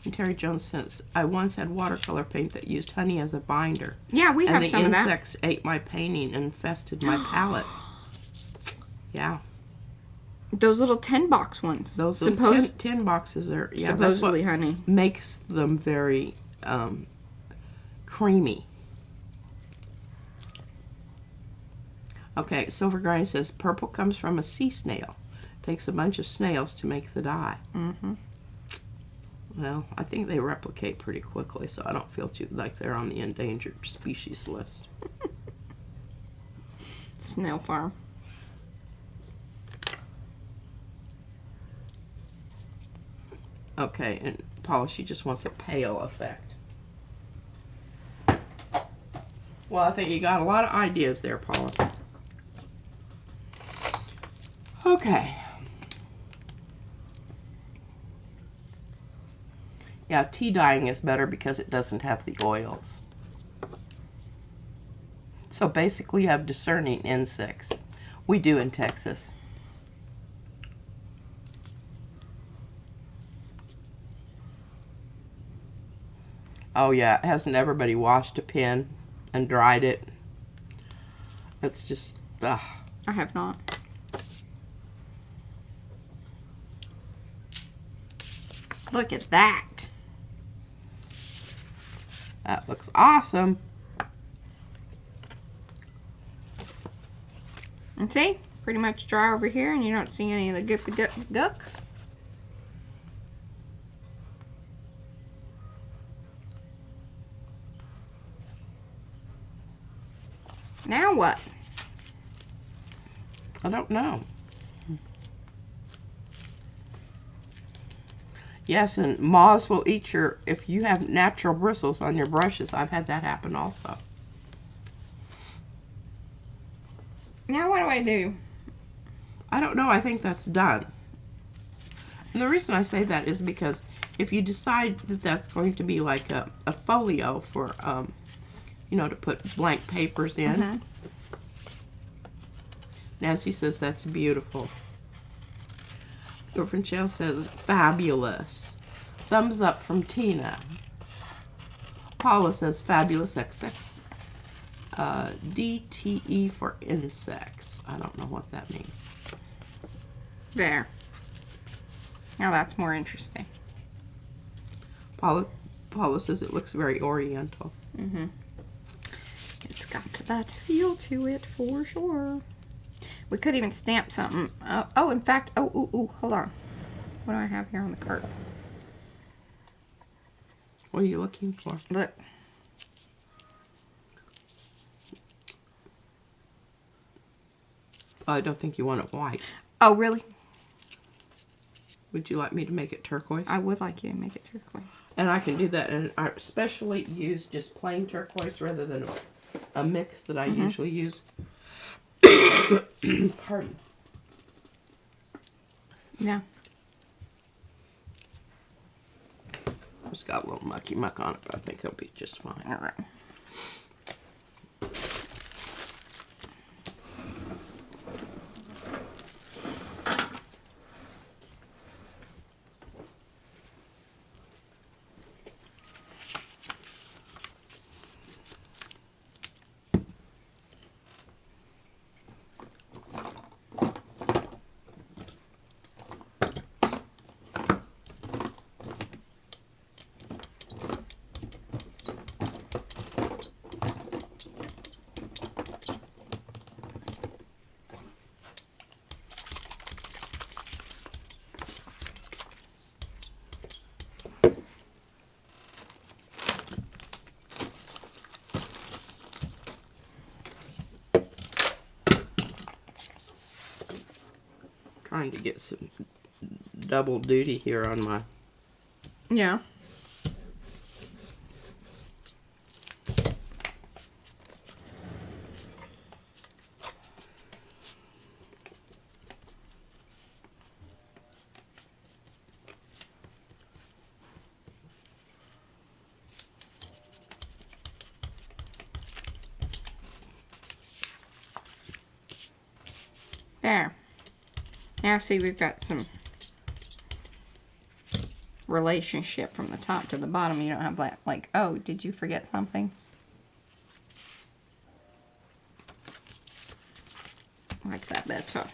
And Terry Jones says, I once had watercolor paint that used honey as a binder. Yeah, we have some of that. And the insects ate my painting and infested my palette. Yeah. Those little 10-box ones. Those little 10 boxes are, yeah, supposedly honey. Makes them very creamy. Okay, Silver Grind says, purple comes from a sea snail. Takes a bunch of snails to make the dye. Mm-hmm. Well, I think they replicate pretty quickly, so I don't feel too like they're on the endangered species list. Snail farm. Okay, and Paula, she just wants a pale effect. Well, I think you got a lot of ideas there, Paula. Okay. Yeah, tea dyeing is better because it doesn't have the oils. So basically you have discerning insects. We do in Texas. Oh yeah, hasn't everybody washed a pen and dried it? It's just, ugh. I have not. Look at that. That looks awesome. And see, pretty much dry over here, and you don't see any of the guck. Now what? I don't know. Yes, and moths will eat your, if you have natural bristles on your brushes, I've had that happen also. Now what do I do? I don't know, I think that's done. And the reason I say that is because if you decide that that's going to be like a folio for, you know, to put blank papers in. Mm-hmm. Nancy says that's beautiful. Girlfriend Shell says fabulous. Thumbs up from Tina. Paula says fabulous XX. DTE for insects. I don't know what that means. There. Now that's more interesting. Paula says it looks very oriental. Mm-hmm. It's got that feel to it for sure. We could even stamp something. Oh, in fact, hold on. What do I have here on the cart? What are you looking for? Look. I don't think you want it white. Oh, really? Would you like me to make it turquoise? I would like you to make it turquoise. And I can do that, and I especially use just plain turquoise rather than a mix that I usually use. Pardon. Yeah. It's got a little mucky muck on it, but I think it'll be just fine. All right. trying to get some double duty here on my... Yeah. There. Now see, we've got some relationship from the top to the bottom. You don't have that, like, oh, did you forget something? Like that better.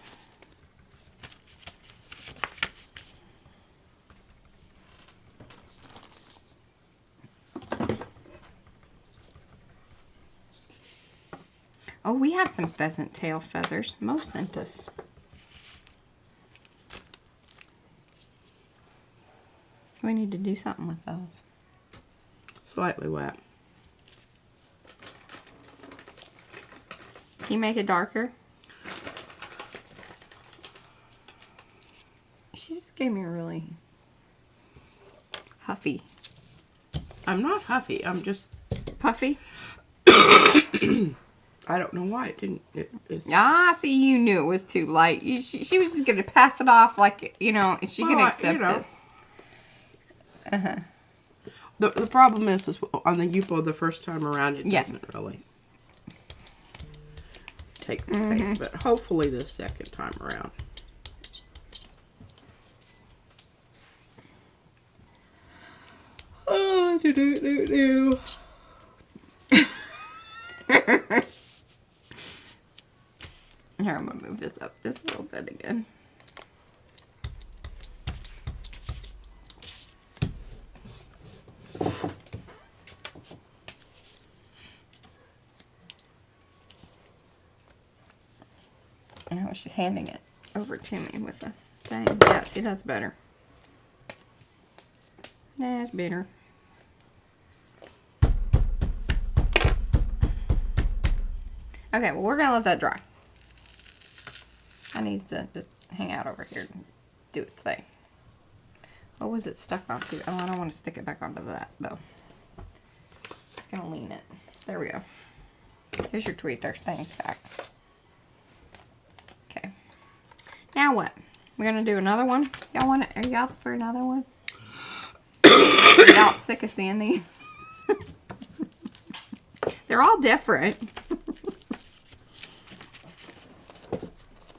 Oh, we have some pheasant tail feathers. Mo sent us. We need to do something with those. Slightly wet. Can you make it darker? She just gave me a really huffy. I'm not huffy. I'm just... Puffy? I don't know why it didn't... It's... Ah, see, you knew it was too light. She was just going to pass it off like, you know, is she going to accept this? Uh-huh. The problem is on the Yupo the first time around, it doesn't really take the tape. But hopefully the second time around. Oh, do. Here, I'm going to move this up just a little bit again. Now she's handing it over to me with the thing. Yeah, see, that's better. That's better. Okay, well, we're going to let that dry. That needs to just hang out over here and do its thing. What was it stuck onto? Oh, I don't want to stick it back onto that, though. Just going to lean it. There we go. Here's your tweezer things back. Okay. Now what? We're going to do another one? Y'all want it? Are y'all for another one? Y'all sick of seeing these? They're all different.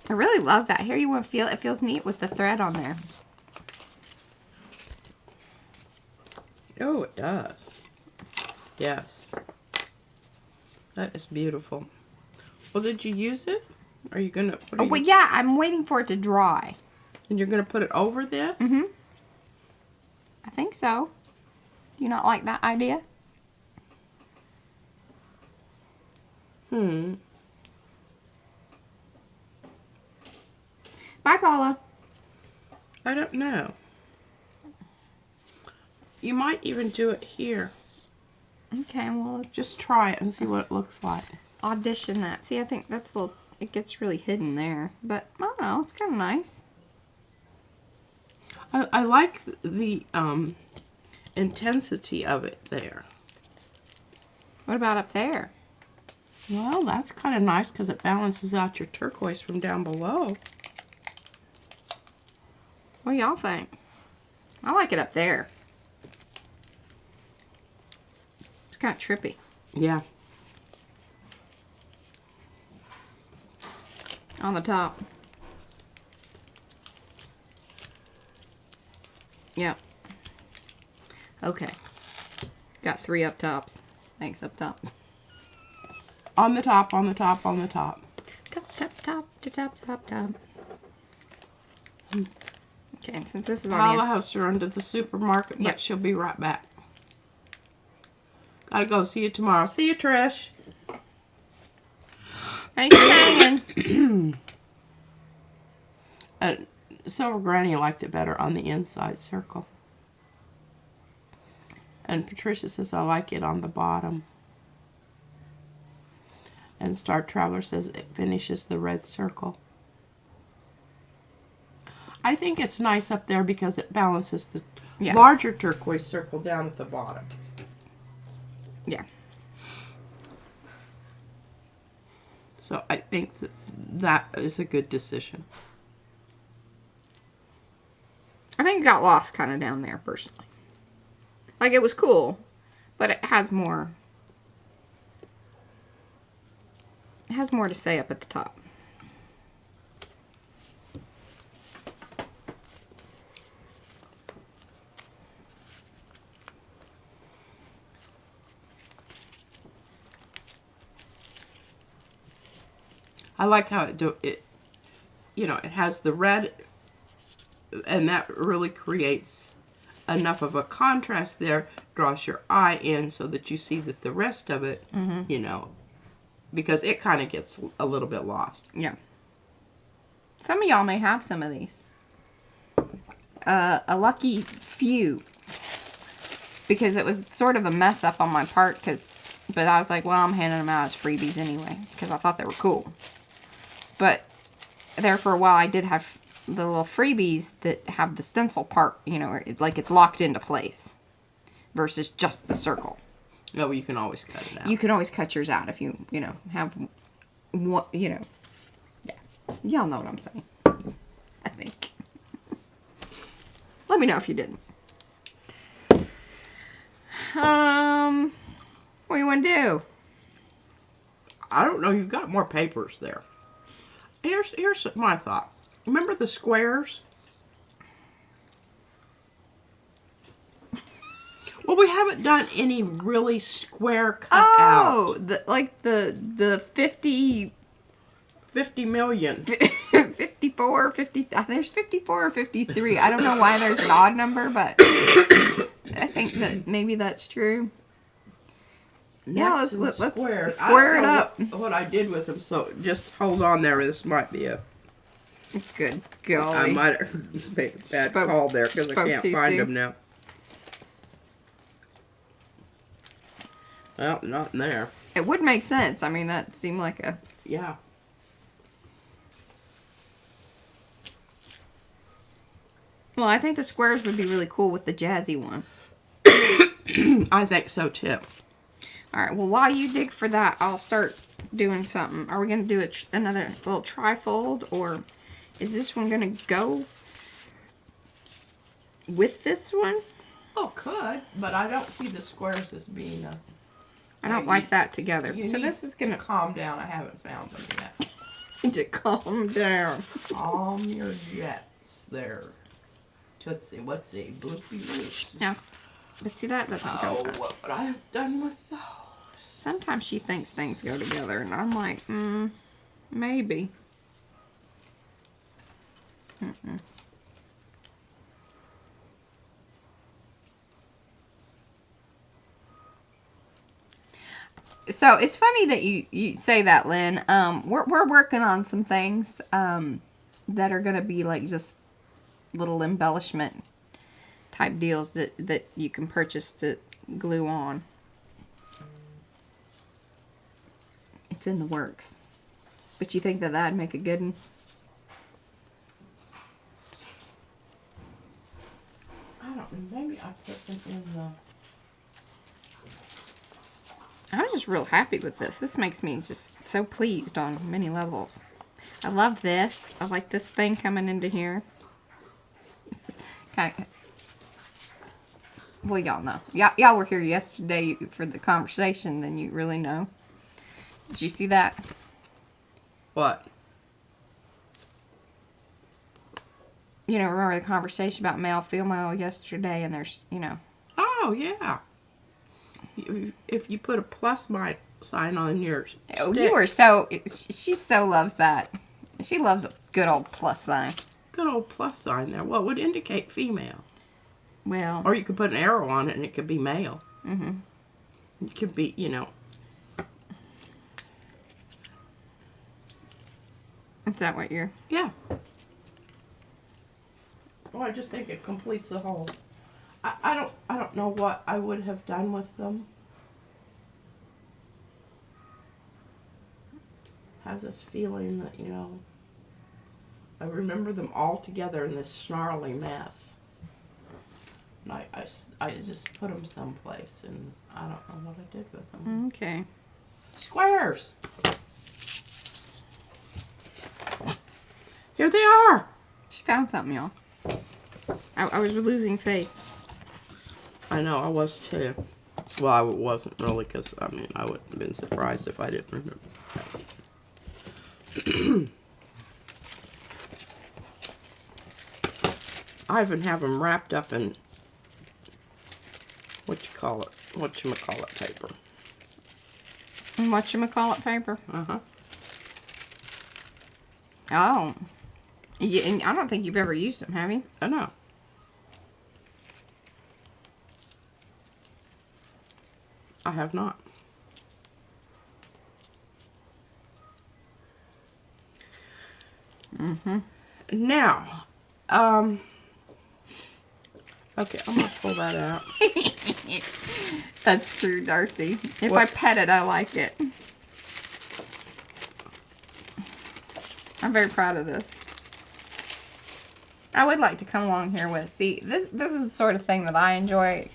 I really love that. Here you want to feel it feels neat with the thread on there. Oh, it does. Yes. That is beautiful. Well, did you use it? Are you going to... Oh, well, yeah. I'm waiting for it to dry. And you're going to put it over this? Mm-hmm. I think so. Do you not like that idea? Bye, Paula. I don't know. You might even do it here. Okay, well, let's Just try it and see what it looks like. audition that. See, I think that's a little... It gets really hidden there. But, I don't know. It's kind of nice. I like the intensity of it there. What about up there? Well, that's kind of nice because it balances out your turquoise from down below. What do y'all think? I like it up there. It's kind of trippy. Yeah. On the top. Yep. Okay. Got 3 up tops. Thanks, up top. On the top, on the top, on the top. Top, top, top, to top, top, top. Okay, and since this is already... I'll house her into the supermarket, but Yep. she'll be right back. Gotta go. See you tomorrow. See you, Trish. Thanks for hanging. Silver Granny liked it better on the inside circle. And Patricia says, I like it on the bottom. And Star Traveler says it finishes the red circle. I think it's nice up there because it balances the Yeah. larger turquoise circle down at the bottom. Yeah. So I think that is a good decision. I think it got lost kind of down there, personally. Like, it was cool, but it has more. It has more to say up at the top. I like how it you know, it has the red, and that really creates enough of a contrast there, draws your eye in so that you see that the rest of it, you know, because it kind of gets a little bit lost. Yeah. Some of y'all may have some of these. A lucky few. Because it was sort of a mess up on my part, but I was like, well, I'm handing them out as freebies anyway, because I thought they were cool. But there for a while, I did have the little freebies that have the stencil part, you know, like it's locked into place versus just the circle. No, you can always cut it out. You can always cut yours out if you know, have what, you know. Yeah. Y'all know what I'm saying. I think. Let me know if you didn't. What do you want to do? I don't know. You've got more papers there. Here's my thought. Remember the squares? Well, we haven't done any really square cut Oh, out. like the 50 million. 54, 50, there's 54 or 53. I don't know why there's an odd number, but I think that maybe that's true. Yeah, let's square it up. What I did with them, so just hold on there. This might be a good golly. I might have made a bad call there because I can't find them now. Well, not in there. It would make sense. I mean, that seemed like a... Yeah. Well, I think the squares would be really cool with the jazzy one. I think so, too. Alright, well, while you dig for that, I'll start doing something. Are we going to do another little trifold, or is this one going to go with this one? Oh, could, but I don't see the squares as being a... I don't like that together. You So need this is going to calm down. I haven't found them yet. to calm down. Calm your jets there. Tootsie, what's the bloopy loops? Now, but see, that doesn't go. What would I have done with those? Sometimes she thinks things go together, and I'm like, maybe. So it's funny that you say that, Lynn. We're working on some things that are gonna be like just little embellishment type deals that you can purchase to glue on. It's in the works. But you think that that'd make a good one? I don't know. Maybe I put them in the... I'm just real happy with this. This makes me just so pleased on many levels. I love this. I like this thing coming into here. Kind of... Well, y'all know. Y'all were here yesterday for the conversation, then you really know. Did you see that? What? You know, remember the conversation about male, female yesterday, and there's, you know. Oh, yeah. If you put a plus sign on yours. Oh, you were so... She so loves that. She loves a good old plus sign. Good old plus sign there. Well, it would indicate female. Well... Or you could put an arrow on it and it could be male. Mm-hmm. It could be, you know... Is that what you're... Yeah. Well, I just think it completes the whole... I don't know what I would have done with them. I have this feeling that, you know... I remember them all together in this snarly mess. And I just put them someplace, and I don't know what I did with them. Okay. Squares! Here they are! She found something, y'all. I was losing faith. I know, I was too. Well, I wasn't really, because, I mean, I wouldn't have been surprised if I didn't remember. I even have them wrapped up in whatchamacallit paper. Whatchamacallit paper? Uh-huh. Oh. Yeah, and I don't think you've ever used them, have you? I know. I have not. Mm-hmm. Now, okay, I'm gonna pull that out. That's true, Darcy. If What? I pet it, I like it. I'm very proud of this. I would like to come along here with, see, this is the sort of thing that I enjoy.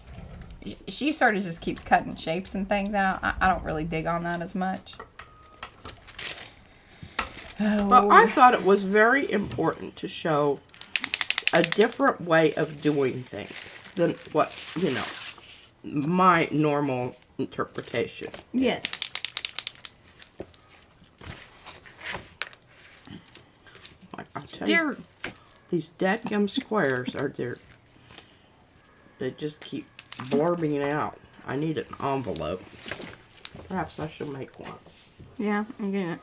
She sort of just keeps cutting shapes and things out. I don't really dig on that as much. Oh. Well, I thought it was very important to show a different way of doing things than what, you know, my normal interpretation. Yes. Like, I'll tell you, these dadgum squares are there. They just keep blorbing out. I need an envelope. Perhaps I should make one. Yeah, I'm getting it.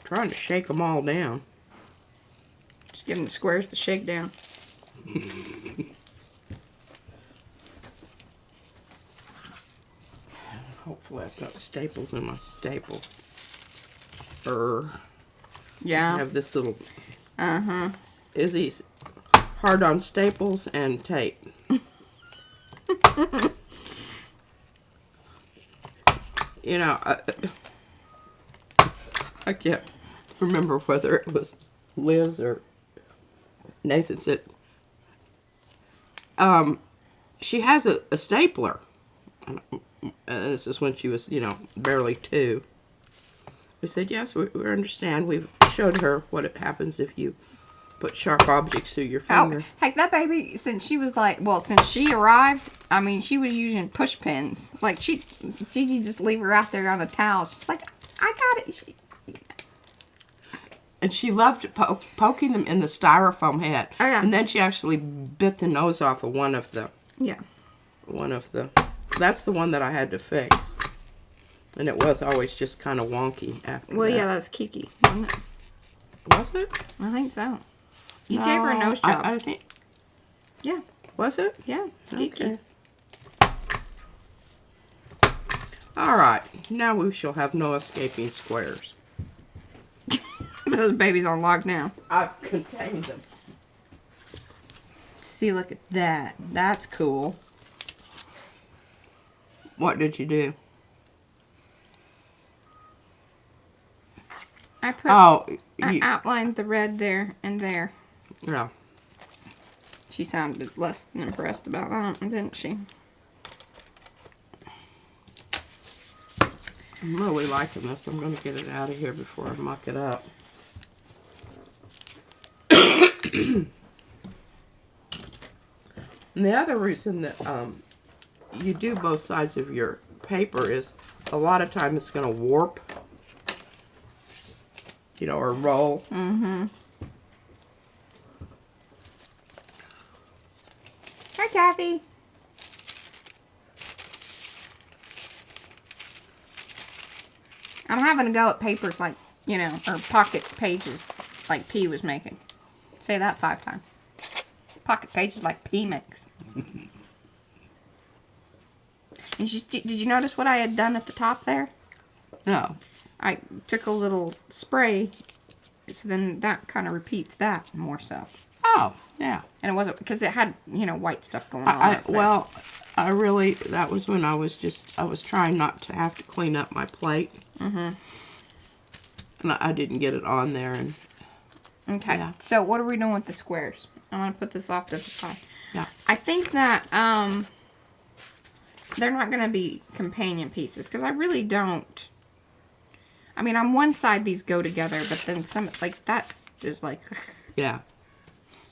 Trying to shake them all down. Just giving the squares the shakedown. Hopefully I've got staples in my staple. Yeah. I have this little Uh-huh. Izzy's hard on staples and tape. You know, I can't remember whether it was Liz or Nathan said, she has a stapler. This is when she was, you know, barely 2. We said, yes, we understand. We've showed her what it happens if you put sharp objects through your finger. Oh, heck, that baby, since she was like, well, since she arrived, I mean, she was using push pins. Like, Gigi just leave her out there on a towel. She's like, I got it. And she loved poking them in the styrofoam head. Oh, yeah. And then she actually bit the nose off of one of the... Yeah. That's the one that I had to fix. And it was always just kind of wonky after Well, that. yeah, that's Kiki, wasn't it? Was it? I think so. You gave her a nose job. I think... Yeah. Was it? Yeah, it's Kiki. Okay. Alright, now we shall have no escaping squares. Those babies on lock now. I've contained them. See, look at that. That's cool. What did you do? I outlined the red there and there. No. She sounded less than impressed about that, didn't she? I'm really liking this. I'm going to get it out of here before I muck it up. And the other reason that you do both sides of your paper is a lot of time it's going to warp, you know, or roll. Mm-hmm. Hi, Kathy. I'm having a go at papers like, you know, or pocket pages like P was making. Say that 5 times. Pocket pages like P makes. Did you notice what I had done at the top there? No. I took a little spray, so then that kind of repeats that more so. Oh, yeah. And it wasn't, because it had, you know, white stuff going on. Well, that was when I was trying not to have to clean up my plate. Mm-hmm. And I didn't get it on there. And okay, yeah. So what are we doing with the squares? I'm going to put this off to the side. Yeah. I think that they're not going to be companion pieces, because I really don't. I mean, on one side these go together, but then some, like, that is like... Yeah.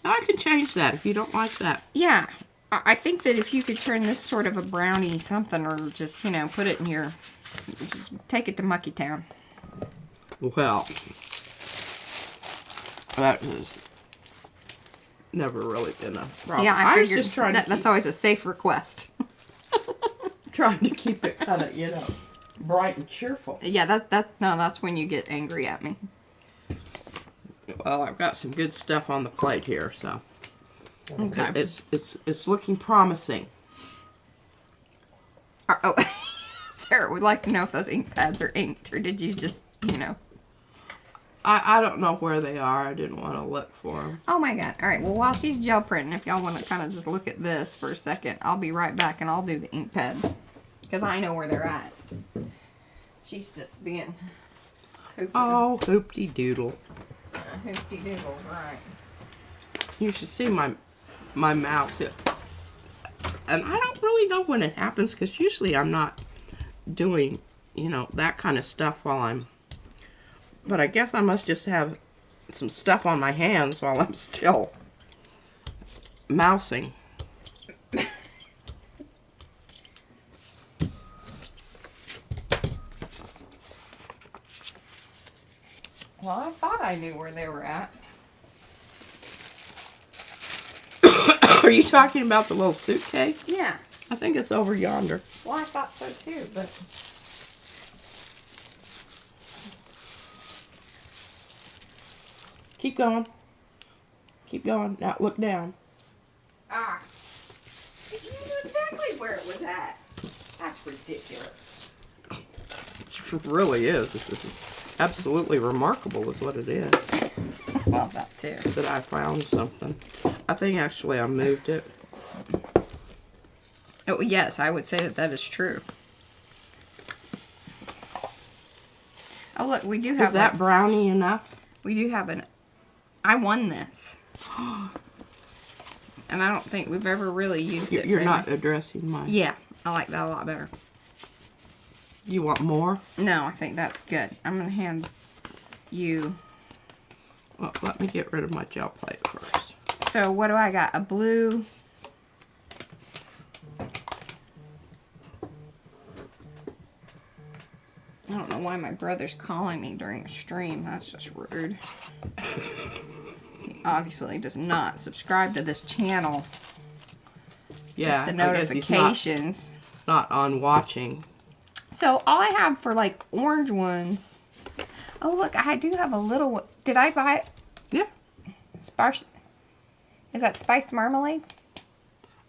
I can change that if you don't like that. Yeah. I think that if you could turn this sort of a brownie something, or just, you know, put it in your... Just take it to Mucky Town. Well, that has never really been a problem. Yeah, I was figured just trying that's always a safe request. Trying to keep it kind of, you know, bright and cheerful. Yeah, that's when you get angry at me. Well, I've got some good stuff on the plate here, so okay, it's looking promising. Oh, Sarah would like to know if those ink pads are inked, or did you just, you know? I don't know where they are. I didn't want to look for them. Oh my god. All right, well, while she's gel printing, if y'all want to kind of just look at this for a second, I'll be right back and I'll do the ink pads, because I know where they're at. She's just being hoopty. Oh, hoopty doodle. Hoopty doodles, right. You should see my mouse. And I don't really know when it happens, because usually I'm not doing, you know, that kind of stuff while I'm... But I guess I must just have some stuff on my hands while I'm still mousing. Well, I thought I knew where they were at. Are you talking about the little suitcase? Yeah. I think it's over yonder. Well, I thought so too, but... Keep going. Keep going. Now look down. Ah. You knew exactly where it was at. That's ridiculous. It really is. This is absolutely remarkable is what it is. I love that too. That I found something. I think actually I moved it. Oh, yes, I would say that is true. Oh, look, we do have... Is that brownie enough? We do have an... I won this. And I don't think we've ever really used it. You're not addressing mine. Yeah, I like that a lot better. You want more? No, I think that's good. I'm going to hand you... Well, let me get rid of my gel plate first. So, what do I got? A blue... I don't know why my brother's calling me during a stream. That's just rude. He obviously does not subscribe to this channel. Yeah, The notifications. Not on watching. So all I have for like orange ones. Oh look, I do have a little one. Did I buy it? Yeah. Is that spiced marmalade?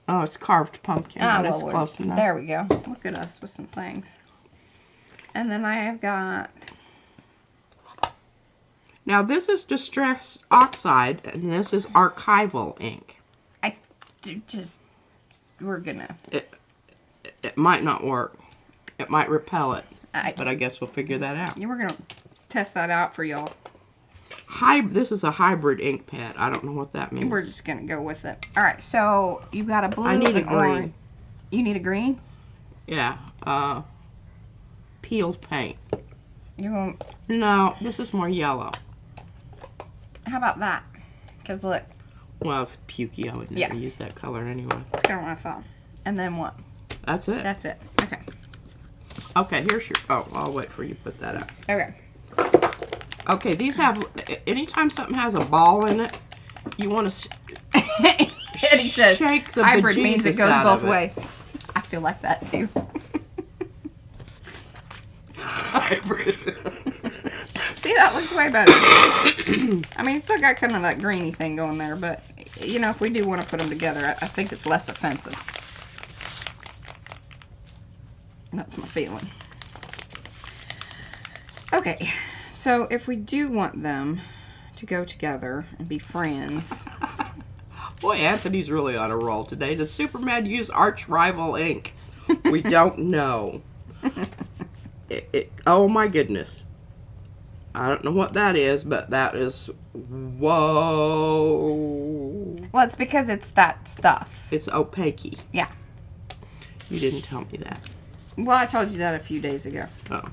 Oh, it's carved pumpkin. Ah, but well, it's close enough. There we go. Look at us with some things. And then I have got... Now this is Distress Oxide, and this is Archival ink. We're gonna... It might not work. It might repel it. But I guess we'll figure that out. We're gonna test that out for y'all. This is a hybrid ink pad. I don't know what that means. We're just gonna go with it. Alright, so you've got a blue I need a and green. orange. You need a green? Yeah. Peeled paint. You want... No, this is more yellow. How about that? Because look. Well, it's pukey. I would never use that color anyway. That's kind of what I thought. And then what? That's it. That's it. Okay. Okay, here's your... Oh, I'll wait for you to put that up. Okay. Okay, these have... Anytime something has a ball in it, you want to... Eddie says, shake the hybrid means it bejesus goes out both of it. ways. I feel like that too. Hybrid. See, that looks way better. I mean, it's still got kind of that greeny thing going there, but, you know, if we do want to put them together, I think it's less offensive. That's my feeling. Okay, so if we do want them to go together and be friends. Boy, Anthony's really on a roll today. Does Superman use arch rival ink? We don't know. Oh my goodness. I don't know what that is, but that is, whoa. Well, it's because it's that stuff. It's opaque. Yeah. You didn't tell me that. Well, I told you that a few days ago. Oh.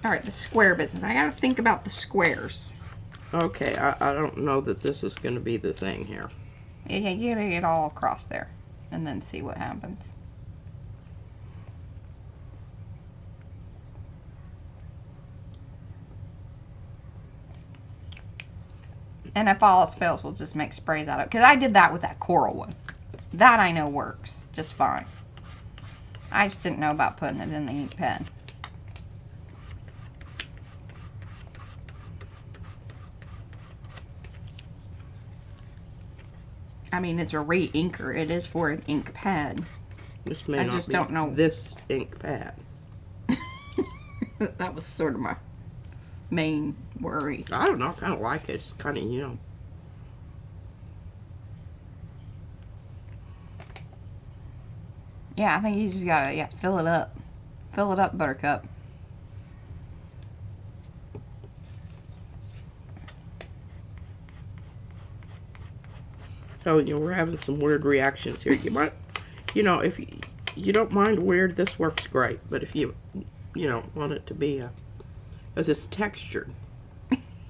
All right, the square business. I got to think about the squares. Okay, I don't know that this is going to be the thing here. Yeah, you gotta get all across there and then see what happens. And if all else fails, we'll just make sprays out of it. Because I did that with that coral one. That I know works just fine. I just didn't know about putting it in the ink pen. I mean, it's a re-inker. It is for an ink pad. This may I not just be don't know. This ink pad. That was sort of my main worry. I don't know. I kind of like it. It's kind of, you know. Yeah, I think you just gotta fill it up. Fill it up, Buttercup. Telling you, we're having some weird reactions here. You might, you know, if you don't mind weird, this works great. But if you don't want it to be because it's textured.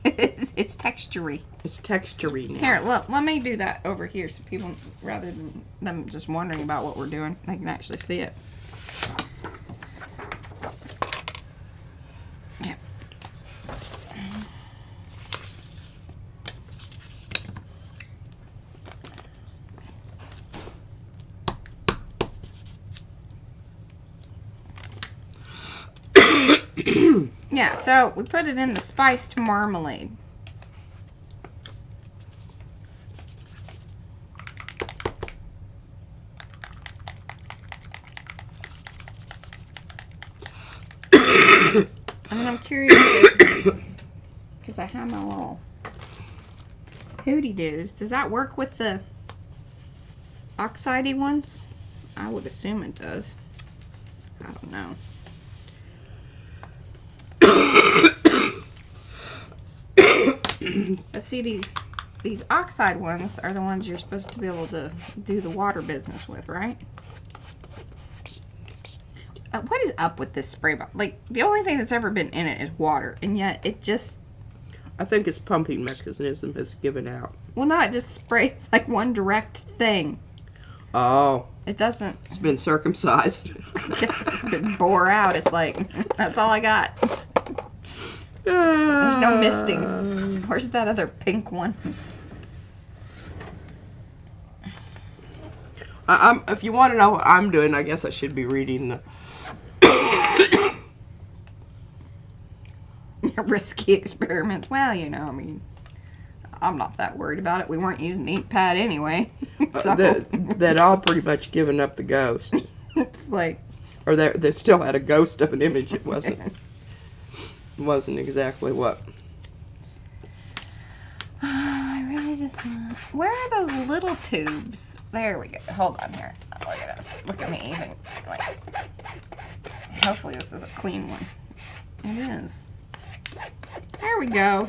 It's textury. It's textury now. Here, let me do that over here so people, rather than them just wondering about what we're doing, they can actually see it. Yeah. Yeah, so we put it in the spiced marmalade. And then I'm curious because I have my little hootie-doos. Does that work with the oxidey ones? I would assume it does. I don't know. But see, these oxide ones are the ones you're supposed to be able to do the water business with, right? What is up with this spray bottle? Like, the only thing that's ever been in it is water, and yet it just... I think its pumping mechanism has given out. Well, no, it just sprays like one direct thing. Oh. It doesn't... It's been circumcised. It's been bore out. It's like, that's all I got. There's no misting. Where's that other pink one? If you want to know what I'm doing, I guess I should be reading the... Risky experiments. Well, you know, I mean, I'm not that worried about it. We weren't using the ink pad anyway. So. That all pretty much given up the ghost. It's like... Or they still had a ghost of an image. It wasn't exactly what. I really just want... Where are those little tubes? There we go. Hold on here. Look at us. Look at me even. Like, hopefully this is a clean one. It is. There we go.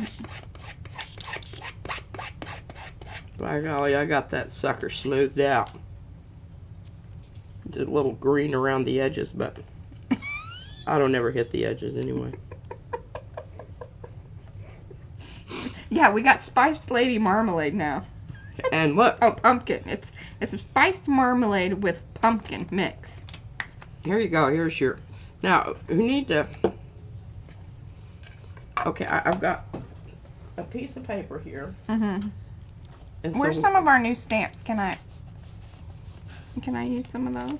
By golly, I got that sucker smoothed out. It's a little green around the edges, but I don't ever hit the edges anyway. Yeah, we got spiced lady marmalade now. And look. Oh, pumpkin. It's a spiced marmalade with pumpkin mix. Here you go. Here's your... Now, you need to... Okay, I've got a piece of paper here. Mm-hmm. And Where's some of our new stamps? Can I use some of those?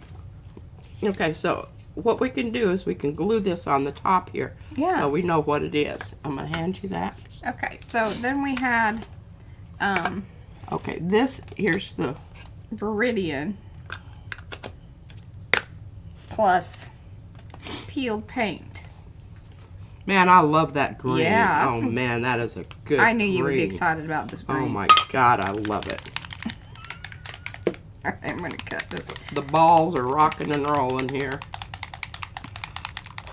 Okay, so what we can do is we can glue this on the top here. Yeah. So we know what it is. I'm going to hand you that. Okay, so then we had... Okay, here's the... Viridian. plus peeled paint. Man, I love that green. Yeah. Oh, man, that is a good I knew you would be green. excited about this green. Oh, my God, I love it. All right, I'm going to cut this. The balls are rocking and rolling here.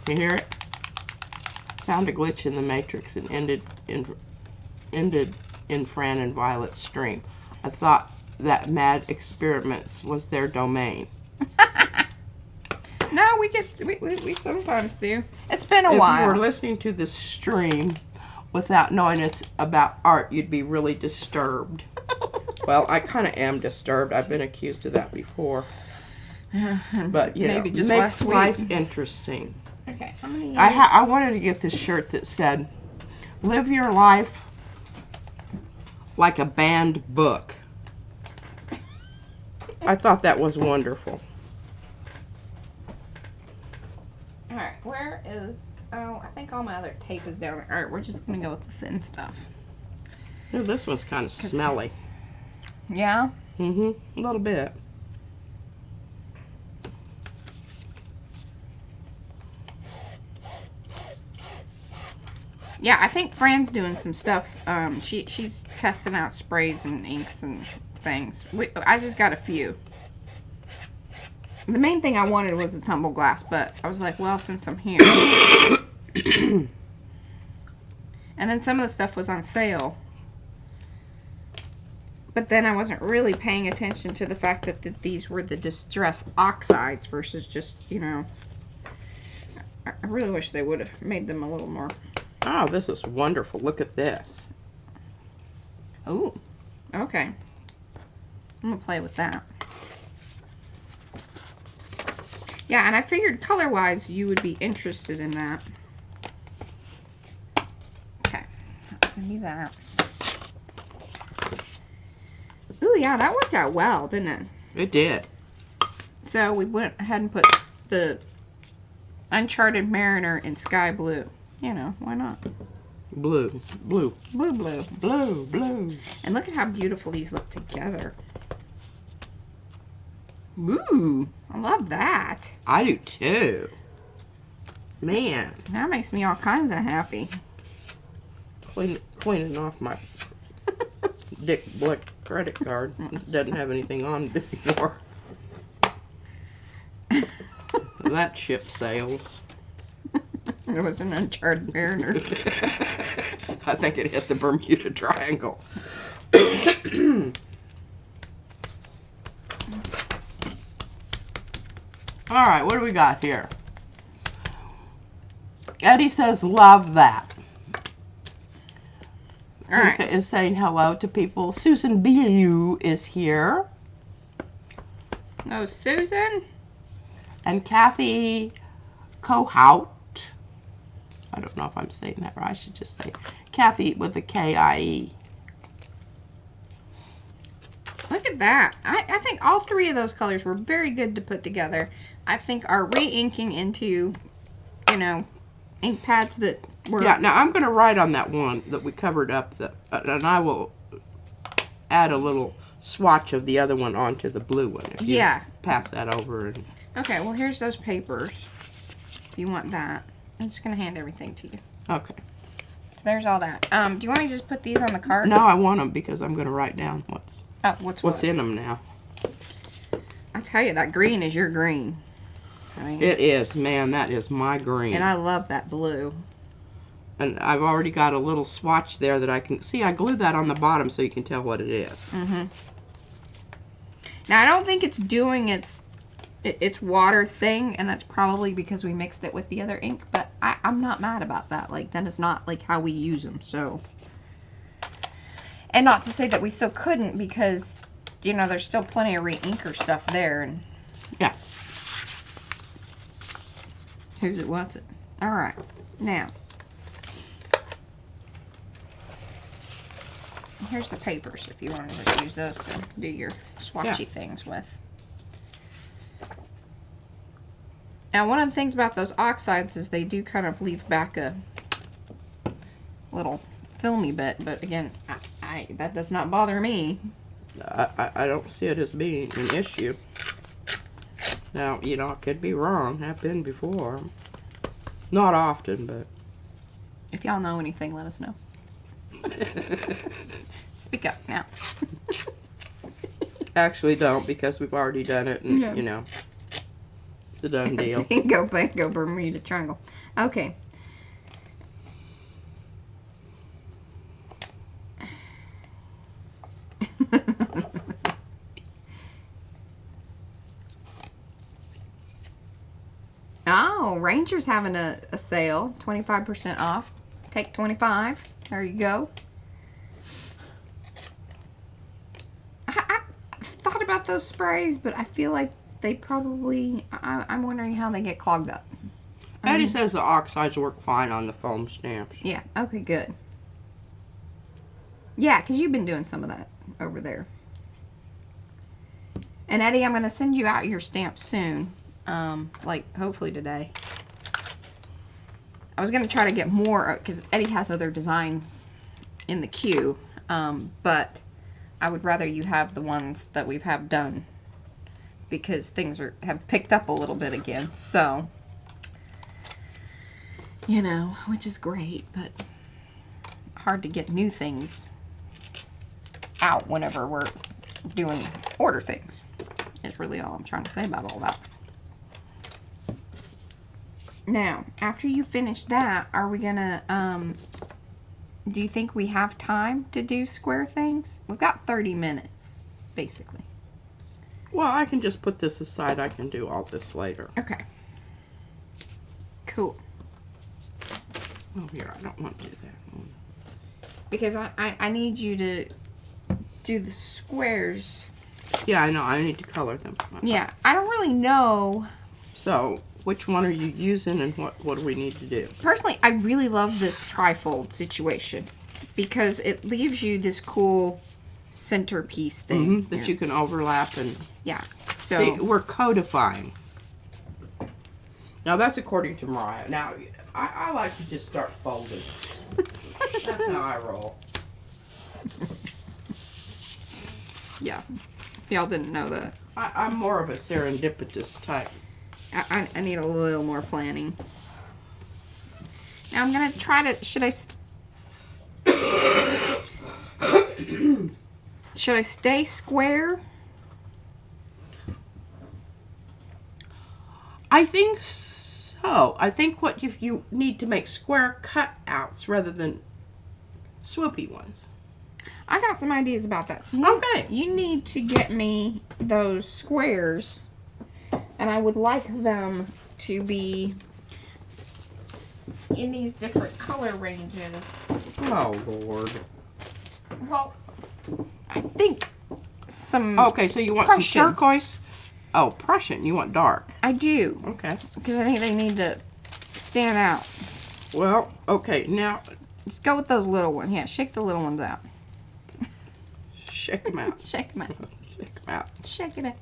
You hear it? Found a glitch in the matrix and ended in Fran and Violet's stream. I thought that Mad Experiments was their domain. No, we sometimes do. It's been a while. If you were listening to this stream without knowing it's about art, you'd be really disturbed. Well, I kind of am disturbed. I've been accused of that before. But, you Maybe know, just makes last week. life interesting. Okay, how many years? I wanted to get this shirt that said, "Live your life like a banned book." I thought that was wonderful. Alright, where is... Oh, I think all my other tape is down there. Alright, we're just going to go with the thin stuff. Ooh, this one's kind of smelly. Yeah? Mm-hmm. A little bit. Yeah, I think Fran's doing some stuff. She's testing out sprays and inks and things. I just got a few. The main thing I wanted was the tumble glass, but I was like, well, since I'm here. And then some of the stuff was on sale. But then I wasn't really paying attention to the fact that these were the distress oxides versus just, you know. I really wish they would have made them a little more. Oh, this is wonderful. Look at this. Oh, okay. I'm going to play with that. Yeah, and I figured color-wise you would be interested in that. Okay, give me that. Ooh, yeah, that worked out well, didn't it? It did. So we went ahead and put the Uncharted Mariner in sky blue. You know, why not? Blue, blue, Blue, blue. blue, blue. And look at how beautiful these look together. Ooh, I love that. I do too. Man. That makes me all kinds of happy. Cleaning off my Dick Blick credit card. It doesn't have anything on it anymore. That ship sailed. It was an Uncharted Mariner. I think it hit the Bermuda Triangle. Alright, what do we got here? Eddie says, love that. Alright. Pika is saying hello to people. Susan Bellew is here. Oh, Susan? And Kathy Kohout. I don't know if I'm saying that right. I should just say Kathy with a K-I-E. Look at that. I think all three of those colors were very good to put together. I think our re-inking into, you know, ink pads that were... Yeah, now I'm going to write on that one that we covered up, and I will add a little swatch of the other one onto the blue one. If you pass that over. And... Okay, well, here's those papers. If you want that. I'm just going to hand everything to you. Okay. So there's all that. Do you want me to just put these on the cart? No, I want them because I'm going to write down what's in in them now. I tell you, that green is your green. I mean, It is. Man, that is my green. and I love that blue. And I've already got a little swatch there that I can... See, I glued that on the bottom so you can tell what it is. Mm-hmm. Now, I don't think it's doing its water thing, and that's probably because we mixed it with the other ink, but I'm not mad about that. Like, that is not, like, how we use them, so... And not to say that we still couldn't, because, you know, there's still plenty of re-inker stuff there, and... Yeah. Who's it, what's it? Alright, now... Here's the papers, if you want to just use those to do your swatchy things with. Now, one of the things about those oxides is they do kind of leave back a little filmy bit, but again, that does not bother me. I don't see it as being an issue. Now, you know, I could be wrong. Have been before. Not often, but... If y'all know anything, let us know. Speak up now. Actually don't, because we've already done it, and, Yeah. you know, it's a done deal. Bingo, bango, Bermuda Triangle. Okay. Oh, Ranger's having a sale. 25% off. Take 25. There you go. I thought about those sprays, but I feel like they probably... I'm wondering how they get clogged up. Eddie says the oxides work fine on the foam stamps. Yeah, okay, good. Yeah, because you've been doing some of that over there. And Eddie, I'm going to send you out your stamps soon. Like, hopefully today. I was going to try to get more, because Eddie has other designs in the queue. But I would rather you have the ones that we've have done. Because things have picked up a little bit again. So, you know, which is great, but hard to get new things out whenever we're doing order things. Is really all I'm trying to say about all that. Now, after you finish that, are we gonna, do you think we have time to do square things? We've got 30 minutes, basically. Well, I can just put this aside. I can do all this later. Okay. Cool. Oh, here, I don't want to do that. Because I need you to do the squares. Yeah, I know. I need to color them. Yeah, I don't really know. So, which one are you using, and what do we need to do? Personally, I really love this trifold situation because it leaves you this cool centerpiece thing That you can overlap and... Yeah. So See, we're codifying. Now, that's according to Mariah. Now, I like to just start folding. That's how I roll. yeah, if y'all didn't know that, I'm more of a serendipitous type. I need a little more planning. Now I'm gonna try to. Should I stay square? I think so. I think what you need to make square cutouts rather than swoopy ones. I got some ideas about that. So Okay. You need to get me those squares, and I would like them to be in these different color ranges. Oh, Lord. Well, I think some... Okay, so you want Prussian. some turquoise? Oh, Prussian. You want dark. I do. Okay. Because I think they need to stand out. Well, okay, now... Let's go with those little ones. Yeah, shake the little ones out. Shake them out. Shake them out. Shake them out. Shake it out.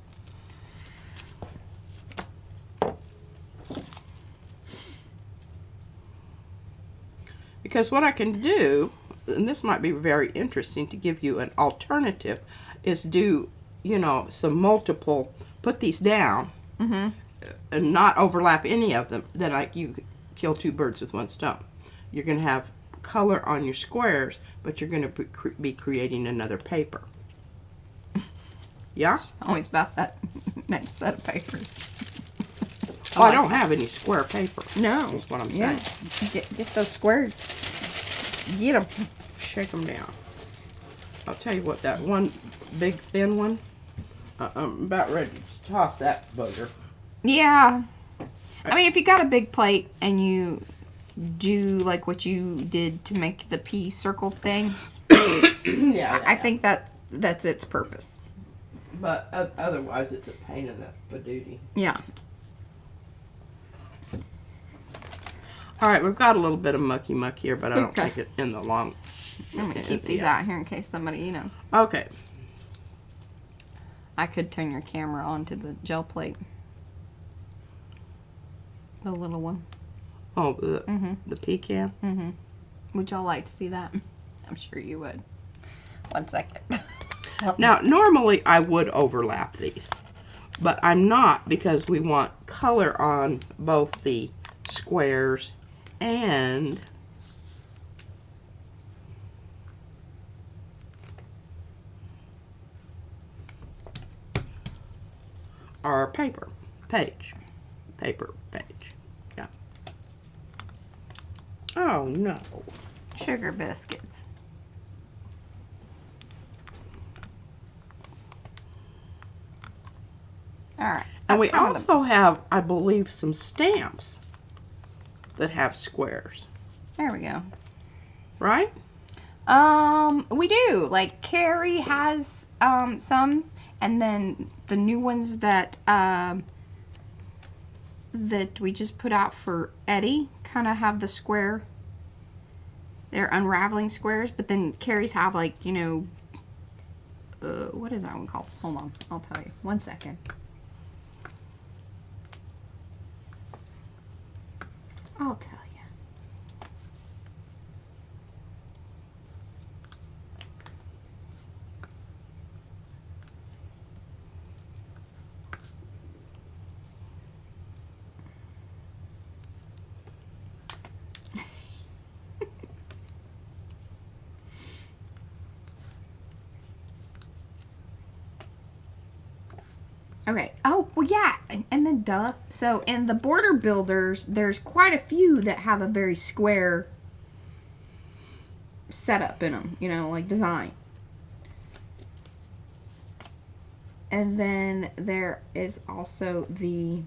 Because what I can do, and this might be very interesting to give you an alternative, is do, you know, some multiple, put these down, and not overlap any of them. Then you kill two birds with one stone. You're going to have color on your squares, but you're going to be creating another paper. Yeah? Always about that next set of papers. Well, I don't have any square paper. No. Is what I'm saying. Yeah. Get those squares. Get them. Shake them down. I'll tell you what, that one big thin one, I'm about ready to toss that bugger. Yeah. I mean, if you got a big plate and you do like what you did to make the pea circle things, Yeah. I think that's its purpose. But otherwise, it's a pain in the badootie. Yeah. All right, we've got a little bit of mucky muck here, but I don't Okay. think it in the long. I'm going to keep these out here in case somebody, you know. Okay. I could turn your camera onto the gel plate. The little one. Oh, the pecan? Mm-hmm. Would y'all like to see that? I'm sure you would. 1 second. Now, normally I would overlap these, But I'm not, because we want color on both the squares and our paper page. Yeah. Oh no. Sugar biscuits. All right. And we also have, I believe, some stamps that have squares. There we go. Right? We do. Like Carrie has some, and then the new ones that that we just put out for Eddie kind of have the square. They're unraveling squares, but then Carrie's have, like, you know, what is that one called? Hold on, I'll tell you. 1 second. I'll tell you. Okay. Oh, well, yeah. And then, duh. So, in the border builders, there's quite a few that have a very square setup in them, you know, like design. And then there is also the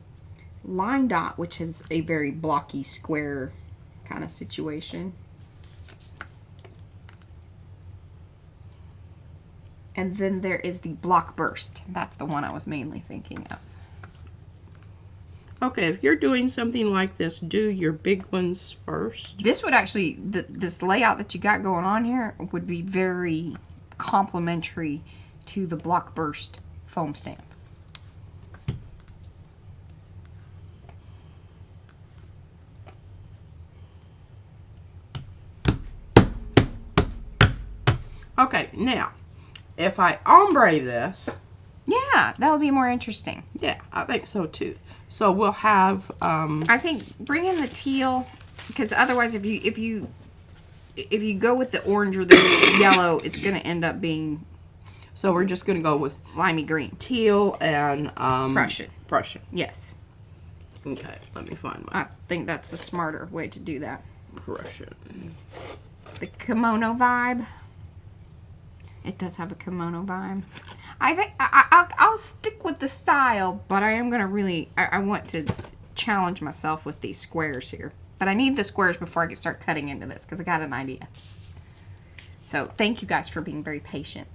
line dot, which is a very blocky square kind of situation. And then there is the block burst. That's the one I was mainly thinking of. Okay, if you're doing something like this, do your big ones first. This would actually, this layout that you got going on here would be very complementary to the block burst foam stamp. Okay, now, if I ombre this, Yeah, that would be more interesting. yeah, I think so too. So we'll have, I think bring in the teal, because otherwise if you go with the orange or the yellow, it's going to end up being, so we're just going to go with limey green. teal and Prussian. Yes. Okay, let me find my I think that's the smarter way to do that. Prussian. The kimono vibe. It does have a kimono vibe. I think I'll stick with the style, but I am going to really, I want to challenge myself with these squares here. But I need the squares before I can start cutting into this, because I got an idea. So thank you guys for being very patient.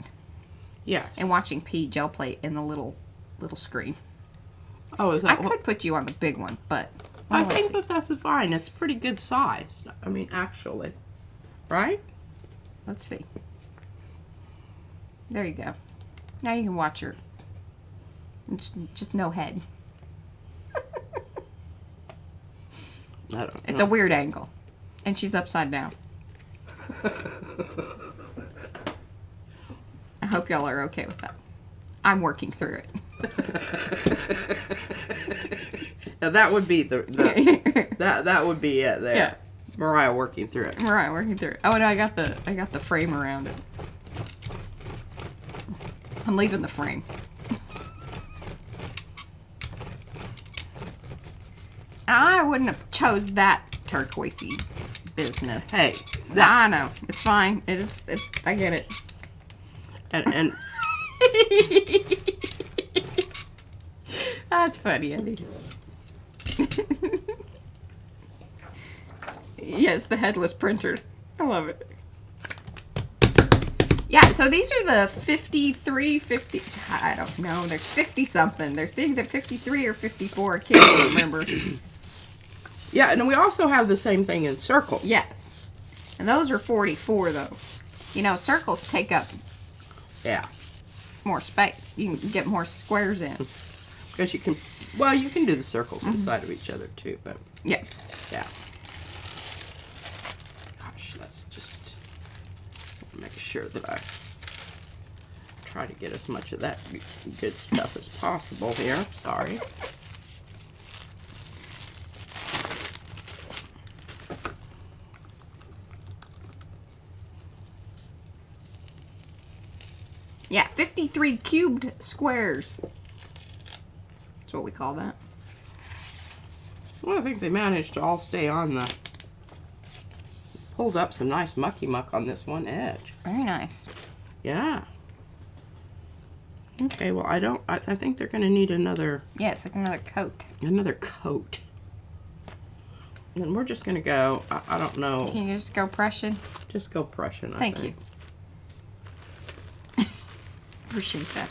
Yes. And watching P gel plate in the little screen. Oh, is I that could put you on the big one, but I well, think that's fine. It's pretty good size. I mean, actually. Right? let's see. There you go. Now you can watch her. Just no head. It's a weird angle. And she's upside down. I hope y'all are okay with that. I'm working through it. Now that would be that would be it there. Yeah. Mariah working through it. Mariah working through it. Oh, and I got the frame around it. I'm leaving the frame. I wouldn't have chose that turquoisey business. Hey, I know. It's fine. It's I get it. and That's funny, Eddie. Yes, the headless printer. I love it. Yeah, so these are the 53, 50, I don't know. There's 50 something. There's things at 53 or 54. I can't remember. yeah, and we also have the same thing in circles. Yes. And those are 44 though. You know, circles take up more space. You can get more squares in. Because you can, well, you can do the circles inside of each other too, but Yeah. yeah. Gosh, let's just make sure that I try to get as much of that good stuff as possible here. Sorry. Yeah, 53 cubed squares. That's what we call that. Well, I think they managed to all stay on the... Pulled up some nice mucky muck on this one edge. Very nice. Yeah. Okay, well, I think they're going to need another... Yeah, it's like another coat. Another coat. And we're just going to go, I don't know. Can you just go Prussian? Just go Prussian, I Thank think. you. Appreciate that.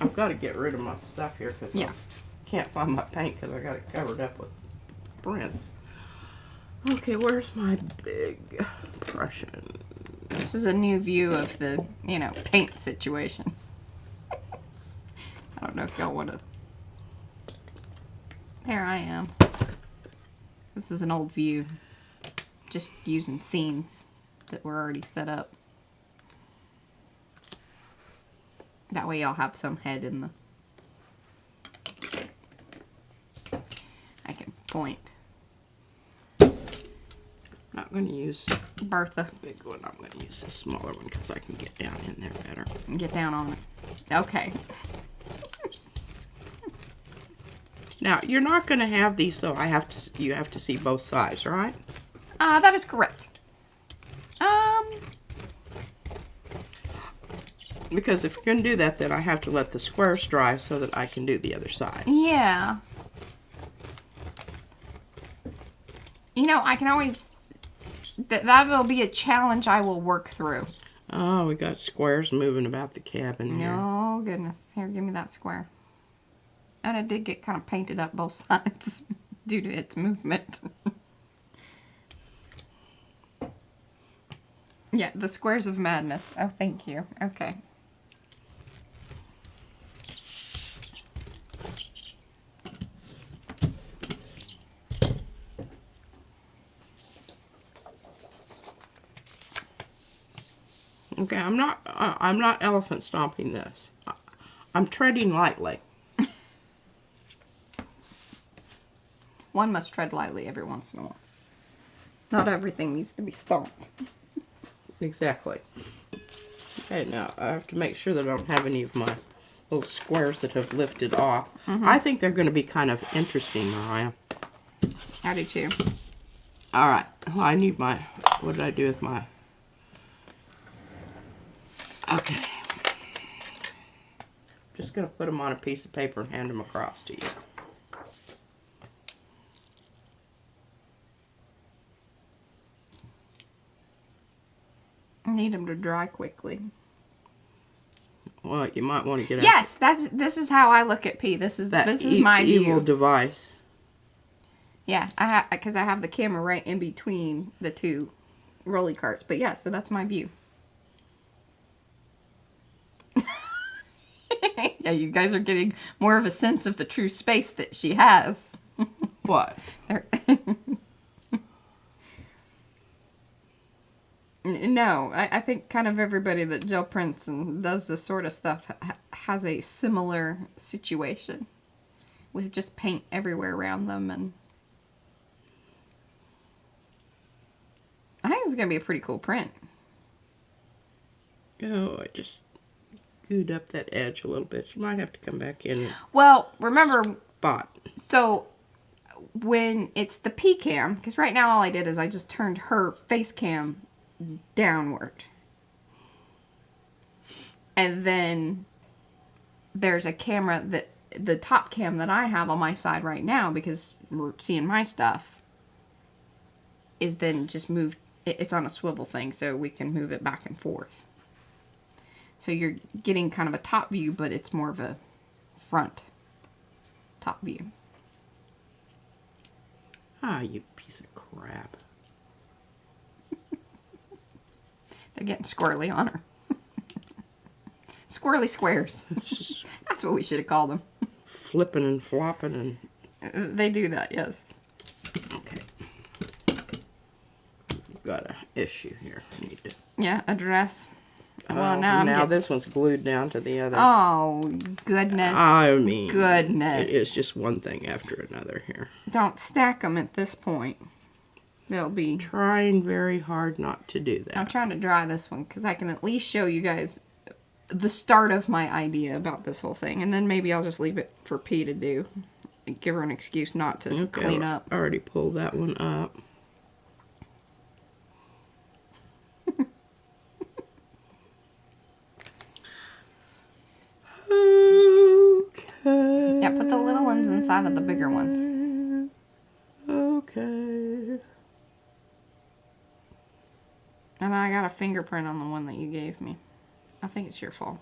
I've got to get rid of my stuff here because Yeah. I can't find my paint because I got it covered up with prints. Okay, where's my big Prussian? This is a new view of the, you know, paint situation. I don't know if y'all want to... There I am. This is an old view. Just using scenes that were already set up. That way y'all have some head in the... I can point. Not going to use Bertha. the big one. I'm going to use the smaller one because I can get down in there better. Get down on it. Okay. Now, you're not going to have these, though. You have to see both sides, right? That is correct. Because if you're going to do that, then I have to let the squares dry so that I can do the other side. Yeah. You know, I can always... That'll be a challenge I will work through. Oh, we got squares moving about the cabin here. No, goodness. Here, give me that square. And it did get kind of painted up both sides due to its movement. Yeah, the squares of madness. Oh, thank you. Okay. Okay, I'm not elephant stomping this. I'm treading lightly. One must tread lightly every once in a while. Not everything needs to be stomped. Exactly. Okay, now I have to make sure that I don't have any of my little squares that have lifted off. I think they're going to be kind of interesting, Mariah. I do too. All right. Well, I need my... What did I do with my... Okay. Just going to put them on a piece of paper and hand them across to you. I need them to dry quickly. Well, you might want to get Yes, this is how I look at P. This is my view. evil device. Yeah, because I have the camera right in between the two rolly carts. But yeah, so that's my view. Yeah, you guys are getting more of a sense of the true space that she has. What? No, I think kind of everybody that gel prints and does this sort of stuff has a similar situation with just paint everywhere around them, and I think it's gonna be a pretty cool print. Oh, I just gooed up that edge a little bit. You might have to come back in and Well, remember, spot. so when it's the P cam, because right now all I did is I just turned her face cam downward. And then there's a camera that, the top cam that I have on my side right now, because we're seeing my stuff, is then just moved, it's on a swivel thing, so we can move it back and forth. So you're getting kind of a top view, but it's more of a front top view. Ah, you piece of crap. They're getting squirrely on her. Squirrely squares. That's what we should have called them. Flipping and flopping and... They do that, yes. Okay. Got an issue here. I need to Yeah, address. Well, now this one's glued down to the other. Oh, goodness. I mean, goodness. It is just one thing after another here. Don't stack them at this point. They'll be... Trying very hard not to do that. I'm trying to dry this one because I can at least show you guys the start of my idea about this whole thing. And then maybe I'll just leave it for P to do. Give her an excuse not to clean up. I already pulled that one up. Okay. Yeah, put the little ones inside of the bigger ones. Okay. And I got a fingerprint on the one that you gave me. I think it's your fault.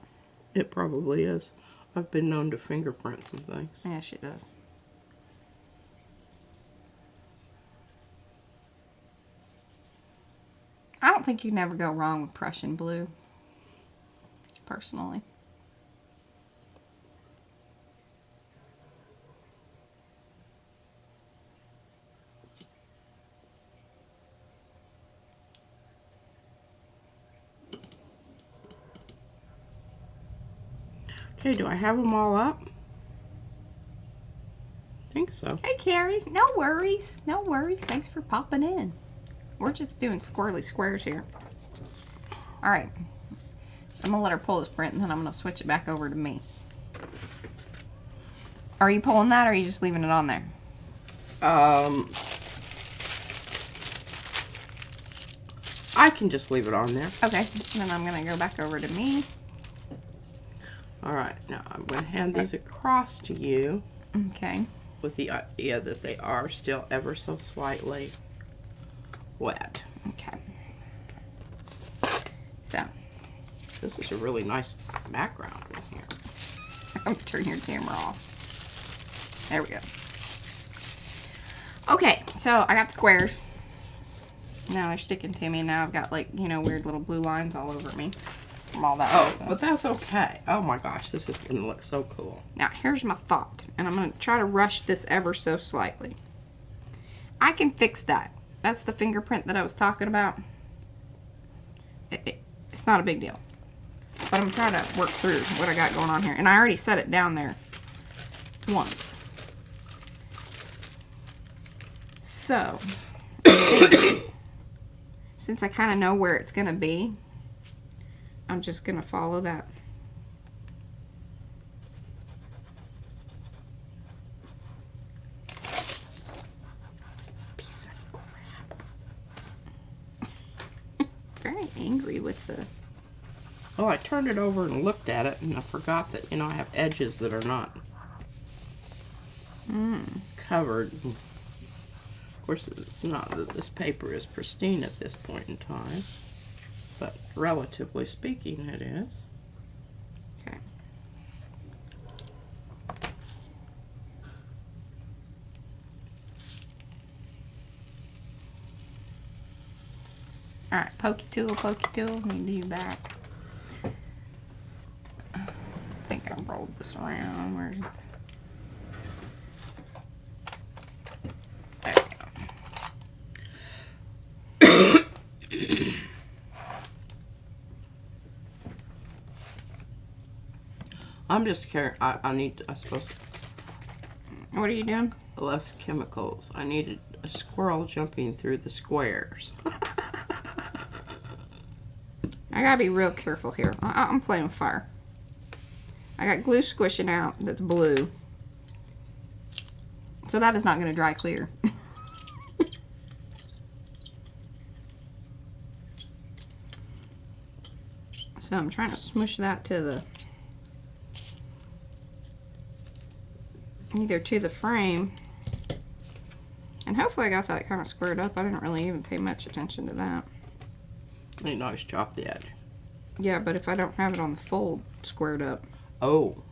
It probably is. I've been known to fingerprint some things. Yeah, she does. I don't think you'd never go wrong with Prussian blue. Personally. Okay, do I have them all up? I think so. Hey, Carrie. No worries. No worries. Thanks for popping in. We're just doing squirrely squares here. Alright. I'm going to let her pull this print and then I'm going to switch it back over to me. Are you pulling that or are you just leaving it on there? I can just leave it on there. Okay. Then I'm going to go back over to me. Alright, now I'm going to hand these across to you. Okay. With the idea that they are still ever so slightly wet. Okay. So. This is a really nice background in here. I'm going to turn your camera off. There we go. Okay, so I got the squares. Now they're sticking to me. Now I've got, like, you know, weird little blue lines all over me from all that. Oh, but that's okay. Oh my gosh, this is going to look so cool. Now, here's my thought. And I'm going to try to rush this ever so slightly. I can fix that. That's the fingerprint that I was talking about. It's not a big deal. But I'm trying to work through what I got going on here. And I already set it down there once. So, since I kind of know where it's going to be, I'm just going to follow that. Piece of crap. Very angry with the... Well, I turned it over and looked at it, and I forgot that, you know, I have edges that are not covered. Of course, it's not that this paper is pristine at this point in time, but relatively speaking, it is. Okay. Alright, pokey tool, need you back. I think I rolled this around. Where's it? There we go. I'm just carrying, I suppose, What are you doing? less chemicals. I needed a squirrel jumping through the squares. I gotta be real careful here. I'm playing with fire. I got glue squishing out that's blue. So that is not going to dry clear. So I'm trying to smush that to the... either to the frame. And hopefully I got that kind of squared up. I didn't really even pay much attention to that. I know, just chop the edge. Yeah, but if I don't have it on the fold squared up. Oh.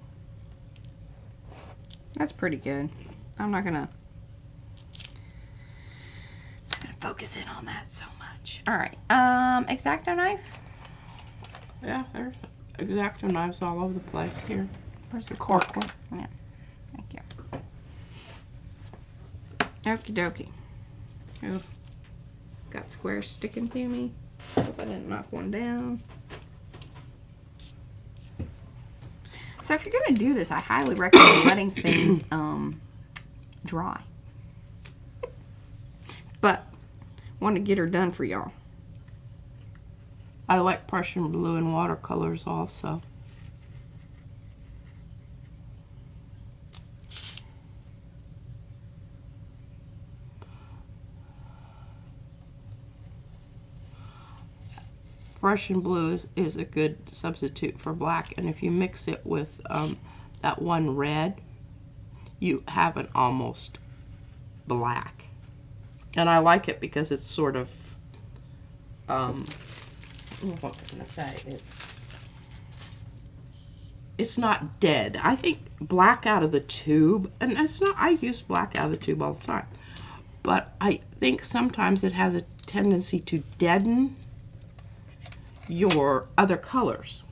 That's pretty good. I'm not gonna focus in on that so much. Alright, X-Acto knife? Yeah, there's X-Acto knives all over the place here. Where's the cork? Yeah, thank you. Okie dokie. Oh, got squares sticking to me. Hope I didn't knock one down. So if you're going to do this, I highly recommend letting things dry. But want to get her done for y'all. I like Prussian blue and watercolors also. Prussian blue is a good substitute for black, and if you mix it with that one red, you have an almost black. And I like it because it's sort of, what can I say? It's not dead. I think black out of the tube, and it's not, I use black out of the tube all the time, but I think sometimes it has a tendency to deaden your other colors.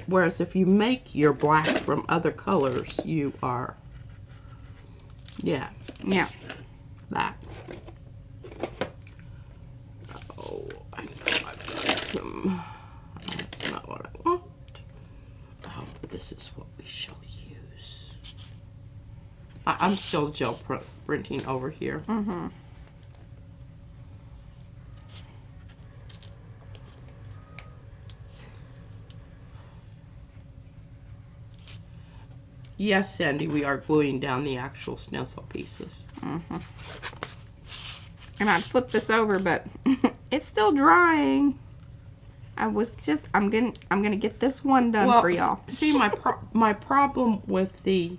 Whereas if you make your black from other colors, you are, yeah, that. Oh, I know I've got some, that's not what I want. Oh, but this is what we shall use. I'm still gel printing over here. Mm-hmm. Yes, Sandy, we are gluing down the actual stencil pieces. Mm-hmm. And I'd flip this over, but it's still drying. I'm gonna get this one done for y'all. See, my problem with the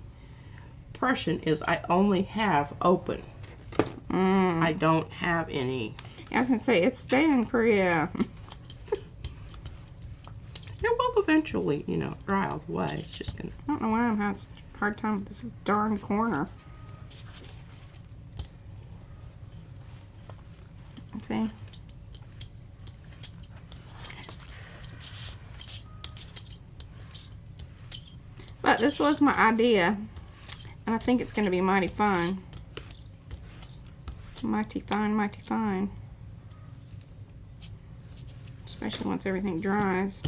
Prussian is I only have open. I don't have any. I was gonna say it's staying pretty. It will eventually, you know, dry all the way. It's just gonna. I don't know why I'm having such a hard time with this darn corner. Let's see. But this was my idea, and I think it's going to be mighty fun. Mighty fine, mighty fine. Especially once everything dries.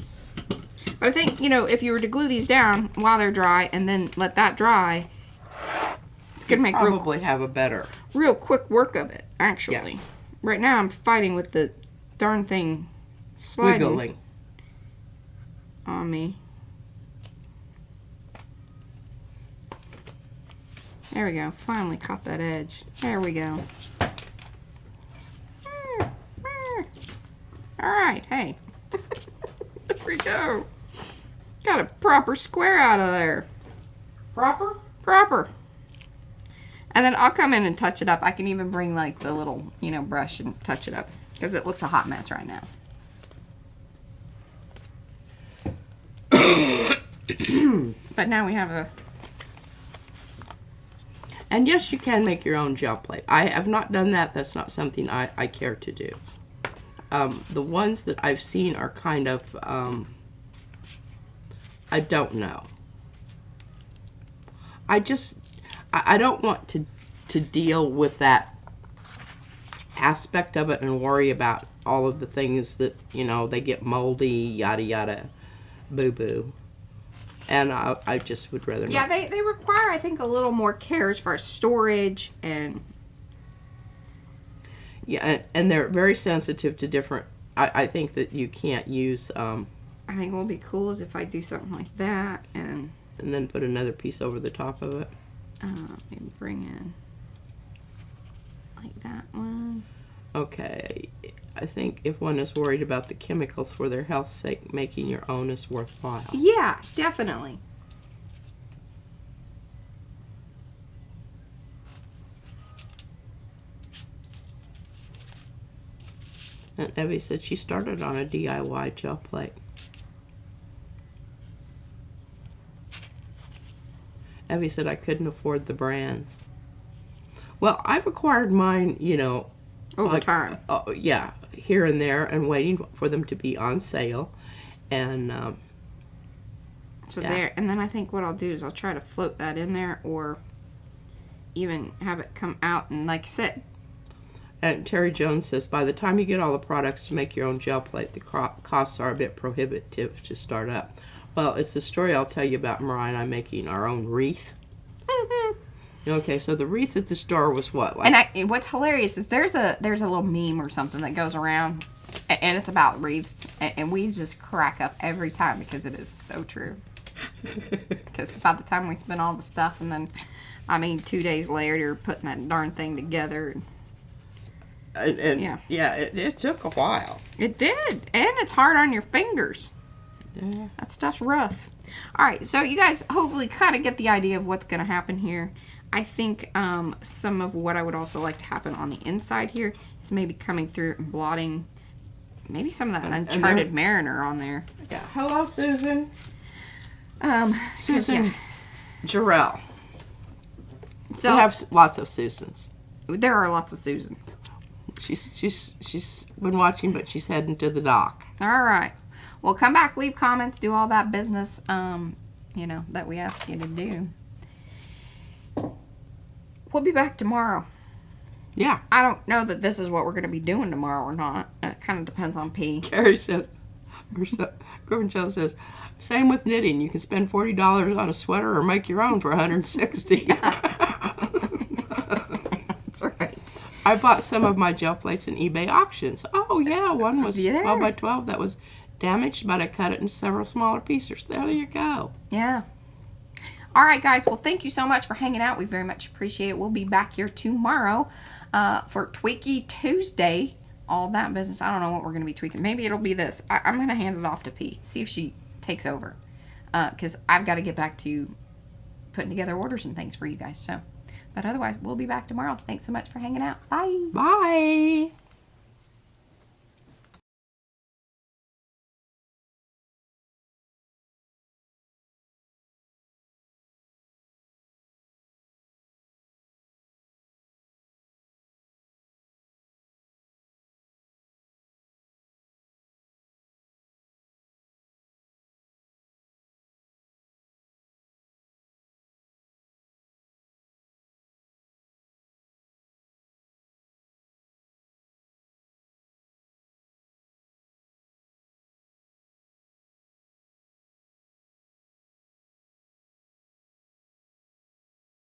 But I think, you know, if you were to glue these down while they're dry and then let that dry, it's going to make probably have a better real quick work of it, actually. Yes. Right now I'm fighting with the darn thing sliding wiggling on me. There we go. Finally caught that edge. There we go. Alright, hey. There we go. Got a proper square out of there. proper. Proper. And then I'll come in and touch it up. I can even bring like the little, you know, brush and touch it up because it looks a hot mess right now. But now we have a... And yes, you can make your own gel plate. I have not done that. That's not something I care to do. The ones that I've seen are kind of, I don't know. I don't want to deal with that aspect of it and worry about all of the things that, you know, they get moldy, yada yada, boo boo. And I just would rather not. Yeah, they require, I think, a little more care as far as storage and... Yeah, and they're very sensitive to different... I think that you can't use... I think what will be cool is if I do something like that and then put another piece over the top of it. Maybe bring in like that one. Okay, I think if one is worried about the chemicals for their health's sake, making your own is worthwhile. Yeah, definitely. And Evie said she started on a DIY gel plate. Evie said I couldn't afford the brands. Well, I've acquired mine, you know, over time. Yeah, here and there, and waiting for them to be on sale. And so yeah. There, and then I think what I'll do is I'll try to float that in there, or even have it come out. And like I said, and Terry Jones says, by the time you get all the products to make your own gel plate, the costs are a bit prohibitive to start up. Well, it's the story I'll tell you about Mariah and I making our own wreath. Okay, so the wreath at the store was what? Like, And what's hilarious is there's a little meme or something that goes around, and it's about wreaths, and we just crack up every time because it is so true. Because by the time we spend all the stuff, and then, I mean, 2 days later, you're putting that darn thing together. And yeah, it took a while. It did, and it's hard on your fingers. Yeah. That stuff's rough. All right, so you guys hopefully kind of get the idea of what's going to happen here. I think some of what I would also like to happen on the inside here is maybe coming through and blotting maybe some of that Uncharted Mariner on there. Yeah. Hello, Susan. Susan Jarrell. So we have lots of Susans. There are lots of Susans. She's been watching, but she's heading to the dock. All right. Well, come back, leave comments, do all that business, you know, that we ask you to do. We'll be back tomorrow. Yeah. I don't know that this is what we're going to be doing tomorrow or not. It kind of depends on P. Carrie says, Gorbachev says, same with knitting. You can spend $40 on a sweater or make your own for $160. That's right. I bought some of my gel plates in eBay auctions. Oh, yeah. One was 12 by 12 that was damaged, but I cut it into several smaller pieces. There you go. Yeah. All right, guys. Well, thank you so much for hanging out. We very much appreciate it. We'll be back here tomorrow for Tweaky Tuesday. All that business. I don't know what we're going to be tweaking. Maybe it'll be this. I'm going to hand it off to P. See if she takes over. Because I've got to get back to putting together orders and things for you guys. So, but otherwise, we'll be back tomorrow. Thanks so much for hanging out. Bye. Bye.